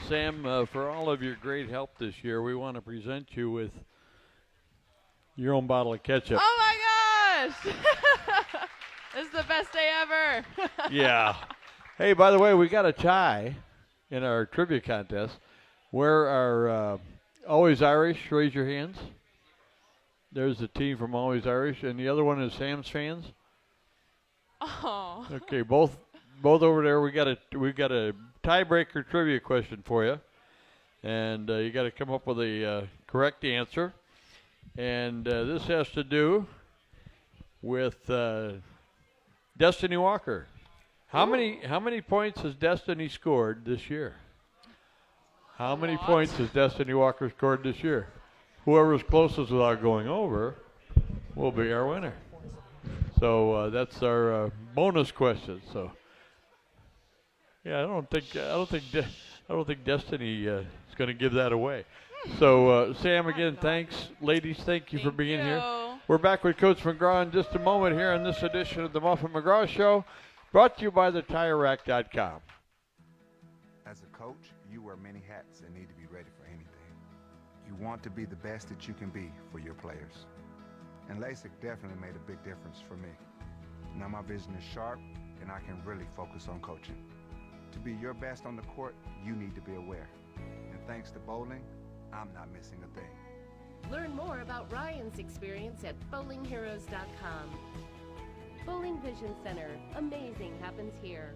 Sam, for all of your great help this year, we want to present you with your own bottle of ketchup. Oh my gosh! This is the best day ever. Yeah. Hey, by the way, we got a tie in our trivia contest. Where are Always Irish? Raise your hands. There's the team from Always Irish, and the other one is Sam's fans. Oh. Okay, both over there. We got a tiebreaker trivia question for you, and you got to come up with a correct answer. And this has to do with Destiny Walker. How many points has Destiny scored this year? How many points has Destiny Walker scored this year? Whoever's closest without going over will be our winner. So that's our bonus question. So yeah, I don't think Destiny is going to give that away. So Sam, again, thanks, ladies. Thank you for being here. We're back with Coach McGraw in just a moment here on this edition of the Muffet McGraw Show, brought to you by thetirerack.com. As a coach, you wear many hats and need to be ready for anything. You want to be the best that you can be for your players. And LASIK definitely made a big difference for me. Now my vision is sharp and I can really focus on coaching. To be your best on the court, you need to be aware. And thanks to bowling, I'm not missing a thing. Learn more about Ryan's experience at bowlingheroes.com. Bowling Vision Center. Amazing happens here.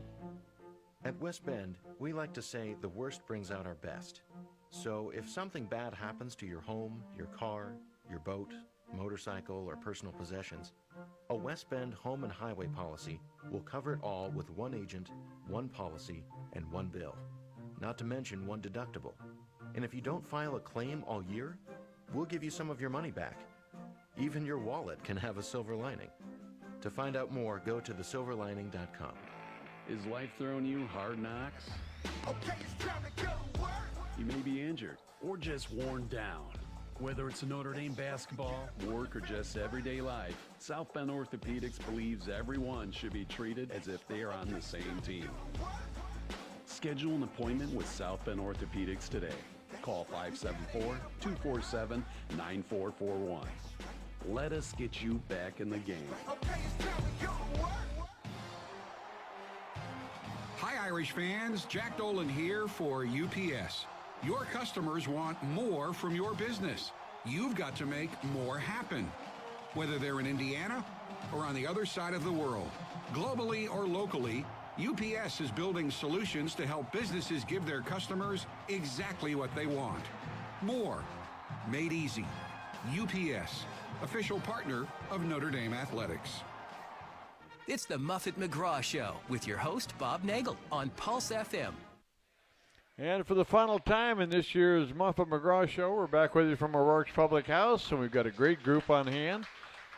At West Bend, we like to say the worst brings out our best. So if something bad happens to your home, your car, your boat, motorcycle, or personal possessions, a West Bend home and highway policy will cover it all with one agent, one policy, and one bill. Not to mention one deductible. And if you don't file a claim all year, we'll give you some of your money back. Even your wallet can have a silver lining. To find out more, go to thesilverlining.com. Is life throwing you hard knocks? Okay, it's time to go to work. You may be injured or just worn down. Whether it's Notre Dame basketball, work, or just everyday life, South Bend Orthopedics believes everyone should be treated as if they are on the same team. Schedule an appointment with South Bend Orthopedics today. Call 574-247-9441. Let us get you back in the game. Hi, Irish fans. Jack Dolan here for UPS. Your customers want more from your business. You've got to make more happen. Whether they're in Indiana or on the other side of the world, globally or locally, UPS is building solutions to help businesses give their customers exactly what they want. More. Made easy. UPS, official partner of Notre Dame Athletics. It's the Muffet McGraw Show with your host, Bob Nagel, on Pulse FM. And for the final time in this year's Muffet McGraw Show, we're back with you from O'Rourke's Public House, and we've got a great group on hand.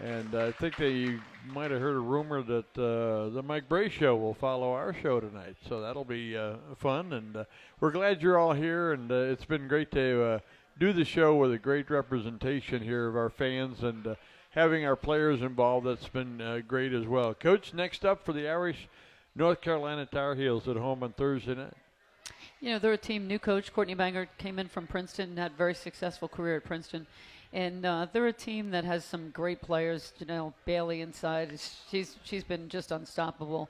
And I think that you might have heard a rumor that the Mike Bray Show will follow our show tonight. So that'll be fun. And we're glad you're all here. And it's been great to do the show with a great representation here of our fans and having our players involved. That's been great as well. Coach, next up for the Irish, North Carolina Tar Heels at home on Thursday night. You know, they're a team, new coach, Courtney Banger, came in from Princeton and had a very successful career at Princeton. And they're a team that has some great players. Janelle Bailey inside, she's been just unstoppable.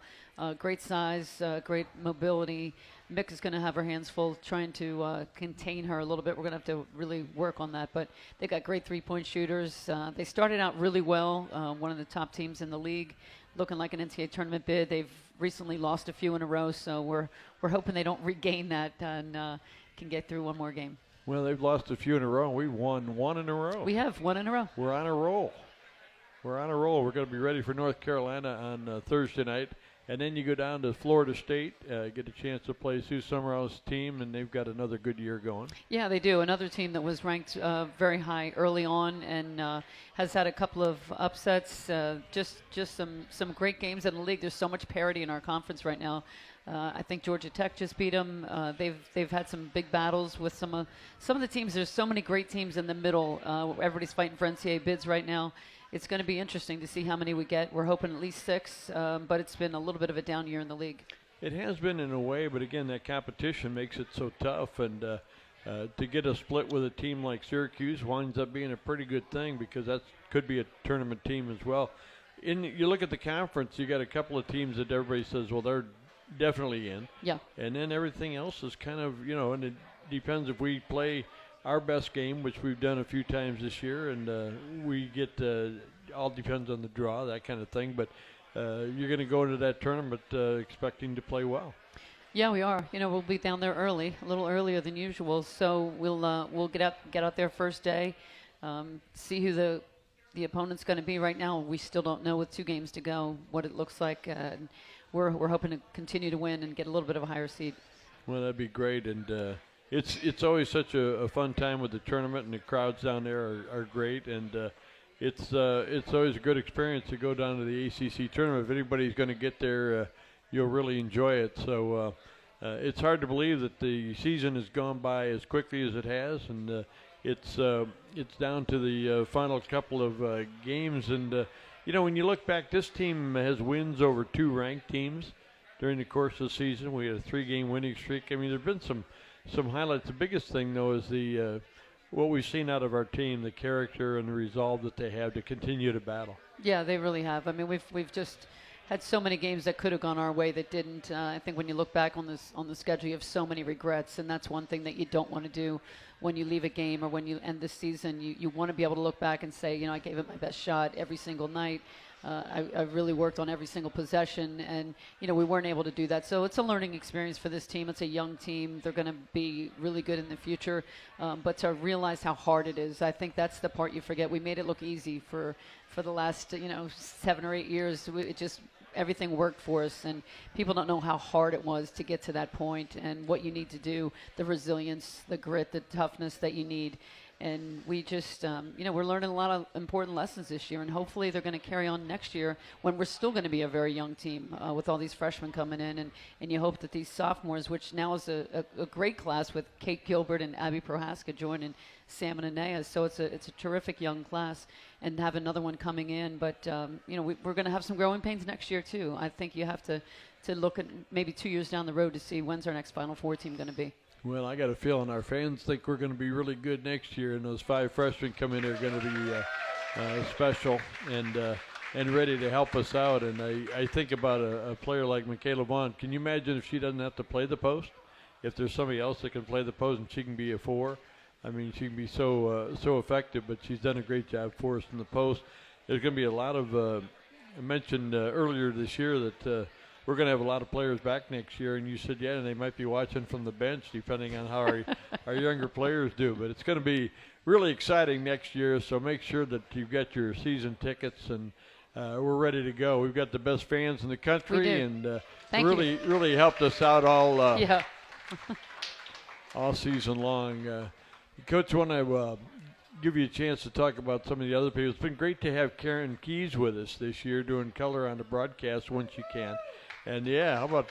Great size, great mobility. Mick is going to have her hands full trying to contain her a little bit. We're going to have to really work on that. But they got great three-point shooters. They started out really well, one of the top teams in the league, looking like an NCAA tournament bid. They've recently lost a few in a row, so we're hoping they don't regain that and can get through one more game. Well, they've lost a few in a row, and we've won one in a row. We have one in a row. We're on a roll. We're on a roll. We're going to be ready for North Carolina on Thursday night. And then you go down to Florida State, get a chance to play Sue Summerall's team, and they've got another good year going. Yeah, they do. Another team that was ranked very high early on and has had a couple of upsets. Just some great games in the league. There's so much parity in our conference right now. I think Georgia Tech just beat them. They've had some big battles with some of the teams. There's so many great teams in the middle. Everybody's fighting for NCAA bids right now. It's going to be interesting to see how many we get. We're hoping at least 6, but it's been a little bit of a down year in the league. It has been in a way, but again, that competition makes it so tough. And to get a split with a team like Syracuse winds up being a pretty good thing because that could be a tournament team as well. You look at the conference, you got a couple of teams that everybody says, well, they're definitely in. Yeah. And then everything else is kind of, and it depends if we play our best game, which we've done a few times this year, and we get all depends on the draw, that kind of thing. But you're going to go into that tournament expecting to play well. Yeah, we are. We'll be down there early, a little earlier than usual. So we'll get out there first day, see who the opponent's going to be. Right now, we still don't know with 2 games to go what it looks like. We're hoping to continue to win and get a little bit of a higher seed. Well, that'd be great, and it's always such a fun time with the tournament, and the crowds down there are great, and it's always a good experience to go down to the ACC tournament. If anybody's going to get there, you'll really enjoy it. So it's hard to believe that the season has gone by as quickly as it has, and it's down to the final couple of games, and when you look back, this team has wins over 2 ranked teams during the course of the season. We had a 3-game winning streak. I mean, there have been some highlights. The biggest thing, though, is the what we've seen out of our team, the character and the resolve that they have to continue to battle. Yeah, they really have. I mean, we've just had so many games that could have gone our way that didn't. I think when you look back on the schedule, you have so many regrets, and that's one thing that you don't want to do when you leave a game or when you end the season. You want to be able to look back and say, I gave it my best shot every single night. I really worked on every single possession, and we weren't able to do that. So it's a learning experience for this team. It's a young team. They're going to be really good in the future, but to realize how hard it is, I think that's the part you forget. We made it look easy for the last 7 or 8 years. Everything worked for us, and people don't know how hard it was to get to that point and what you need to do, the resilience, the grit, the toughness that you need. And we just, we're learning a lot of important lessons this year, and hopefully they're going to carry on next year when we're still going to be a very young team with all these freshmen coming in. And you hope that these sophomores, which now is a great class with Kate Gilbert and Abby Prohaska joining Sam and Anea, so it's a terrific young class, and have another one coming in. But, we're going to have some growing pains next year, too. I think you have to look at maybe 2 years down the road to see when's our next Final Four team going to be. Well, I got a feeling our fans think we're going to be really good next year, and those 5 freshmen come in are going to be special and ready to help us out. And I think about a player like Michaela Bonds. Can you imagine if she doesn't have to play the post? If there's somebody else that can play the post and she can be a 4, I mean, she can be so effective. But she's done a great job for us in the post. There's going to be a lot of. I mentioned earlier this year that. We're going to have a lot of players back next year, and you said, yeah, and they might be watching from the bench depending on how our younger players do. But it's going to be really exciting next year, so make sure that you've got your season tickets, and we're ready to go. We've got the best fans in the country, and really helped us out all all season long. Coach, when I give you a chance to talk about some of the other people, it's been great to have Karen Keys with us this year doing color on the broadcast when she can. And how about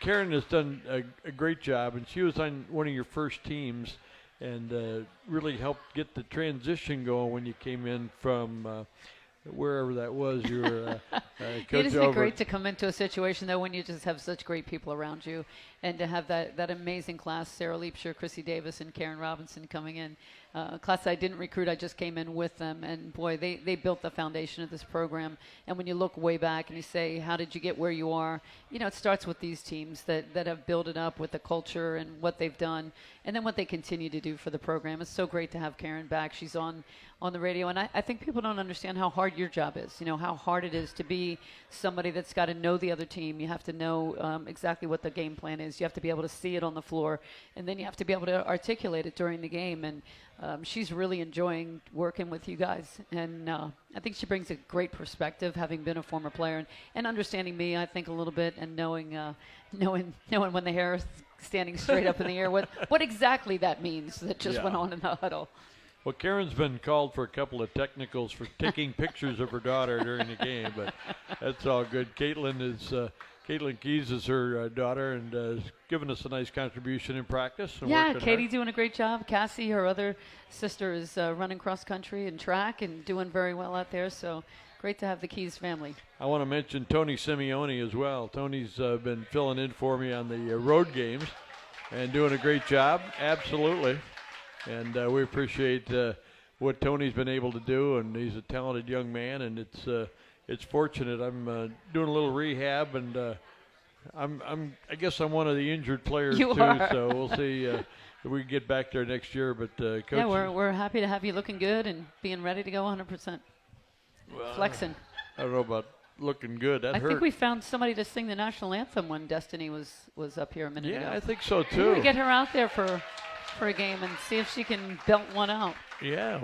Karen has done a great job, and she was on one of your first teams and really helped get the transition going when you came in from wherever that was. You were coach it is great to come into a situation, though, when you just have such great people around you, and to have that amazing class, Sarah Leapshire, Chrissy Davis, and Karen Robinson coming in. A class I didn't recruit, I just came in with them, and boy, they built the foundation of this program. And when you look way back and you say, how did you get where you are? It starts with these teams that have built it up with the culture and what they've done, and then what they continue to do for the program. It's so great to have Karen back. She's on the radio, and I think people don't understand how hard your job is, how hard it is to be somebody that's got to know the other team. You have to know exactly what the game plan is. You have to be able to see it on the floor, and then you have to be able to articulate it during the game. And she's really enjoying working with you guys. And I think she brings a great perspective, having been a former player and understanding me, I think, a little bit, and knowing when the hair is standing straight up in the air, what exactly that means that just went on in the huddle. Well, Karen's been called for a couple of technicals for taking pictures of her daughter during the game, but that's all good. Kaitlyn Keys is her daughter, and has given us a nice contribution in practice. Yeah, Katie doing a great job. Cassie, her other sister, is running cross country and track and doing very well out there. So great to have the Keys family. I want to mention Tony Simeone as well. Tony's been filling in for me on the road games and doing a great job. Absolutely. And we appreciate what Tony's been able to do, and he's a talented young man, and it's fortunate. I'm doing a little rehab, and I guess I'm one of the injured players you too. Are. So we'll see if we can get back there next year. But Coach, yeah, we're happy to have you looking good and being ready to go 100%. Well, flexing. I don't know about looking good. That I hurt. think we found somebody to sing the national anthem when Destiny was up here a minute ago. Yeah, I think so too. We get her out there for a game and see if she can belt one out. Yeah,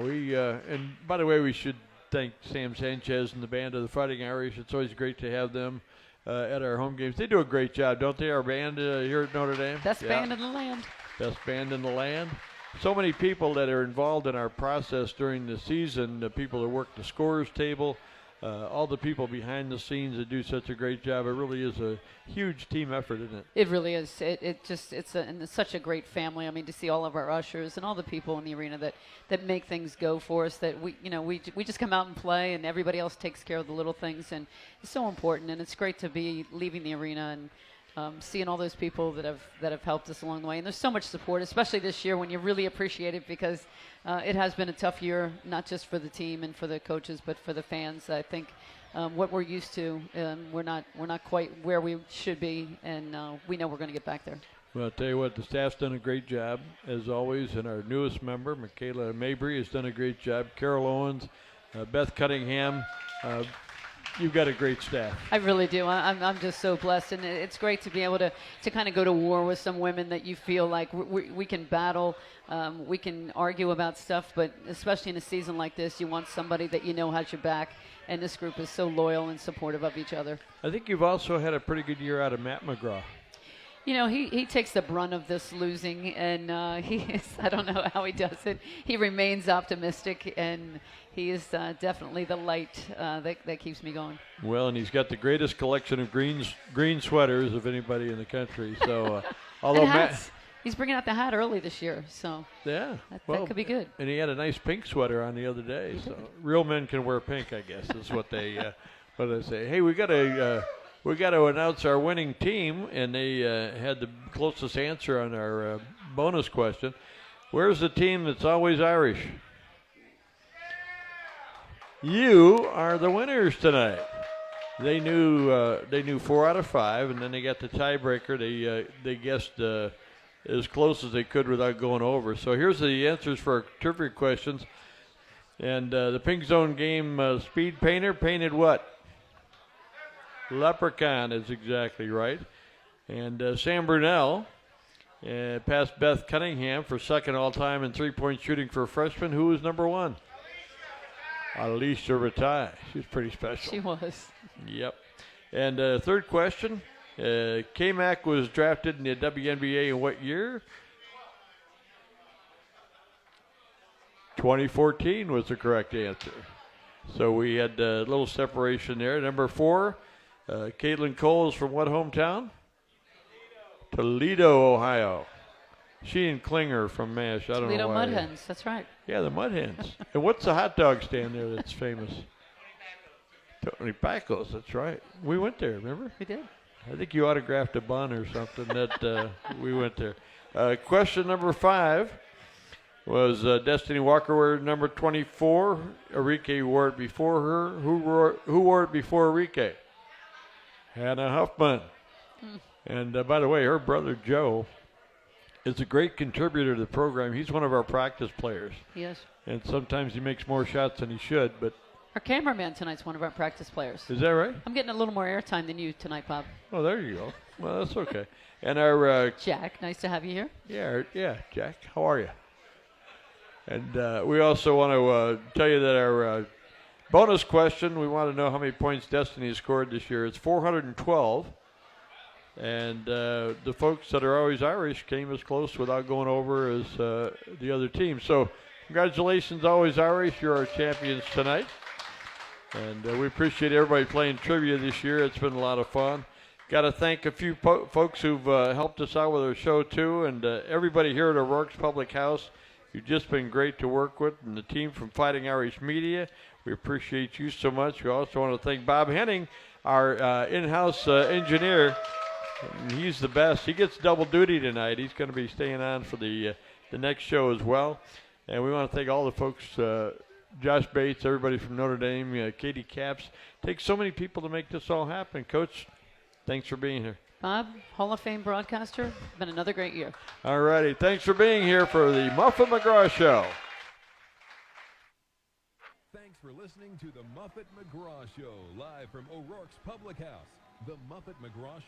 and by the way, we should thank Sam Sanchez and the band of the Fighting Irish. It's always great to have them at our home games. They do a great job, don't they, our band here at Notre Dame? Best band in the land. Best band in the land. So many people that are involved in our process during the season, the people that work the scorers table, all the people behind the scenes that do such a great job. It really is a huge team effort, isn't it? It really is. It's such a great family. I mean, to see all of our ushers and all the people in the arena that make things go for us. That we just come out and play, and everybody else takes care of the little things, and it's so important. And it's great to be leaving the arena and seeing all those people that have helped us along the way. And there's so much support, especially this year when you really appreciate it, because it has been a tough year, not just for the team and for the coaches, but for the fans. I think what we're used to, we're not quite where we should be, and we know we're going to get back there. Well, I'll tell you what, the staff's done a great job, as always, and our newest member, Michaela Mcbride, has done a great job. Carol Owens, Beth Cunningham. You've got a great staff. I really do. I'm just so blessed, and it's great to be able to kind of go to war with some women that you feel like we can battle, we can argue about stuff, but especially in a season like this, you want somebody that you know has your back, and this group is so loyal and supportive of each other. I think you've also had a pretty good year out of Matt McGraw. You know, he takes the brunt of this losing, and I don't know how he does it. He remains optimistic, and he is definitely the light that keeps me going. Well, and he's got the greatest collection of green sweaters of anybody in the country. So, although Matt, he's bringing out the hat early this year, so yeah, that could be good. And he had a nice pink sweater on the other day. So real men can wear pink, I guess, is what they say. Hey, we got to announce our winning team, and they had the closest answer on our bonus question. Where's the team that's always Irish? You are the winners tonight. They knew 4 out of 5, and then they got the tiebreaker. They guessed as close as they could without going over. So here's the answers for our trivia questions. And the Pink Zone game speed painter painted what? Leprechaun is exactly right. And Sam Brunel passed Beth Cunningham for second all-time in three-point shooting for a freshman. Who was number 1? Alicia Ratai. She was pretty special. She was. Yep. And third question, K-Mac was drafted in the WNBA in what year? 2014 was the correct answer. So we had a little separation there. Number 4, Caitlin Cole is from what hometown? Toledo, Ohio. She and Klinger from MASH. I don't know why. Toledo Mudhens, that's right. Yeah, the Mudhens. And what's the hot dog stand there that's famous? Tony Paco's, that's right. We went there, remember? We did. I think you autographed a bun or something that we went there. Question number 5 was Destiny Walker wore number 24. Enrique wore it before her. Who wore it before Enrique? Hannah Huffman. And by the way, her brother Joe is a great contributor to the program. He's one of our practice players. He is. And sometimes he makes more shots than he should, but our cameraman tonight's one of our practice players. Is that right? I'm getting a little more airtime than you tonight, Bob. Oh, there you go. Well, that's okay. And our Jack, nice to have you here. Yeah, Jack. How are you? And we also want to tell you that our bonus question, we want to know how many points Destiny has scored this year. It's 412. And the folks that are always Irish came as close without going over as the other team. So congratulations, Always Irish. You're our champions tonight. And we appreciate everybody playing trivia this year. It's been a lot of fun. Got to thank a few folks who've helped us out with our show, too. And everybody here at O'Rourke's Public House, you've just been great to work with. And the team from Fighting Irish Media, we appreciate you so much. We also want to thank Bob Henning, our in-house engineer. He's the best. He gets double duty tonight. He's going to be staying on for the next show as well. And we want to thank all the folks, Josh Bates, everybody from Notre Dame, Katie Capps. Takes so many people to make this all happen. Coach, thanks for being here. Bob, Hall of Fame broadcaster. Been another great year. All righty. Thanks for being here for the Muffet McGraw Show. Thanks for listening to the Muffet McGraw Show, live from O'Rourke's Public House. The Muffet McGraw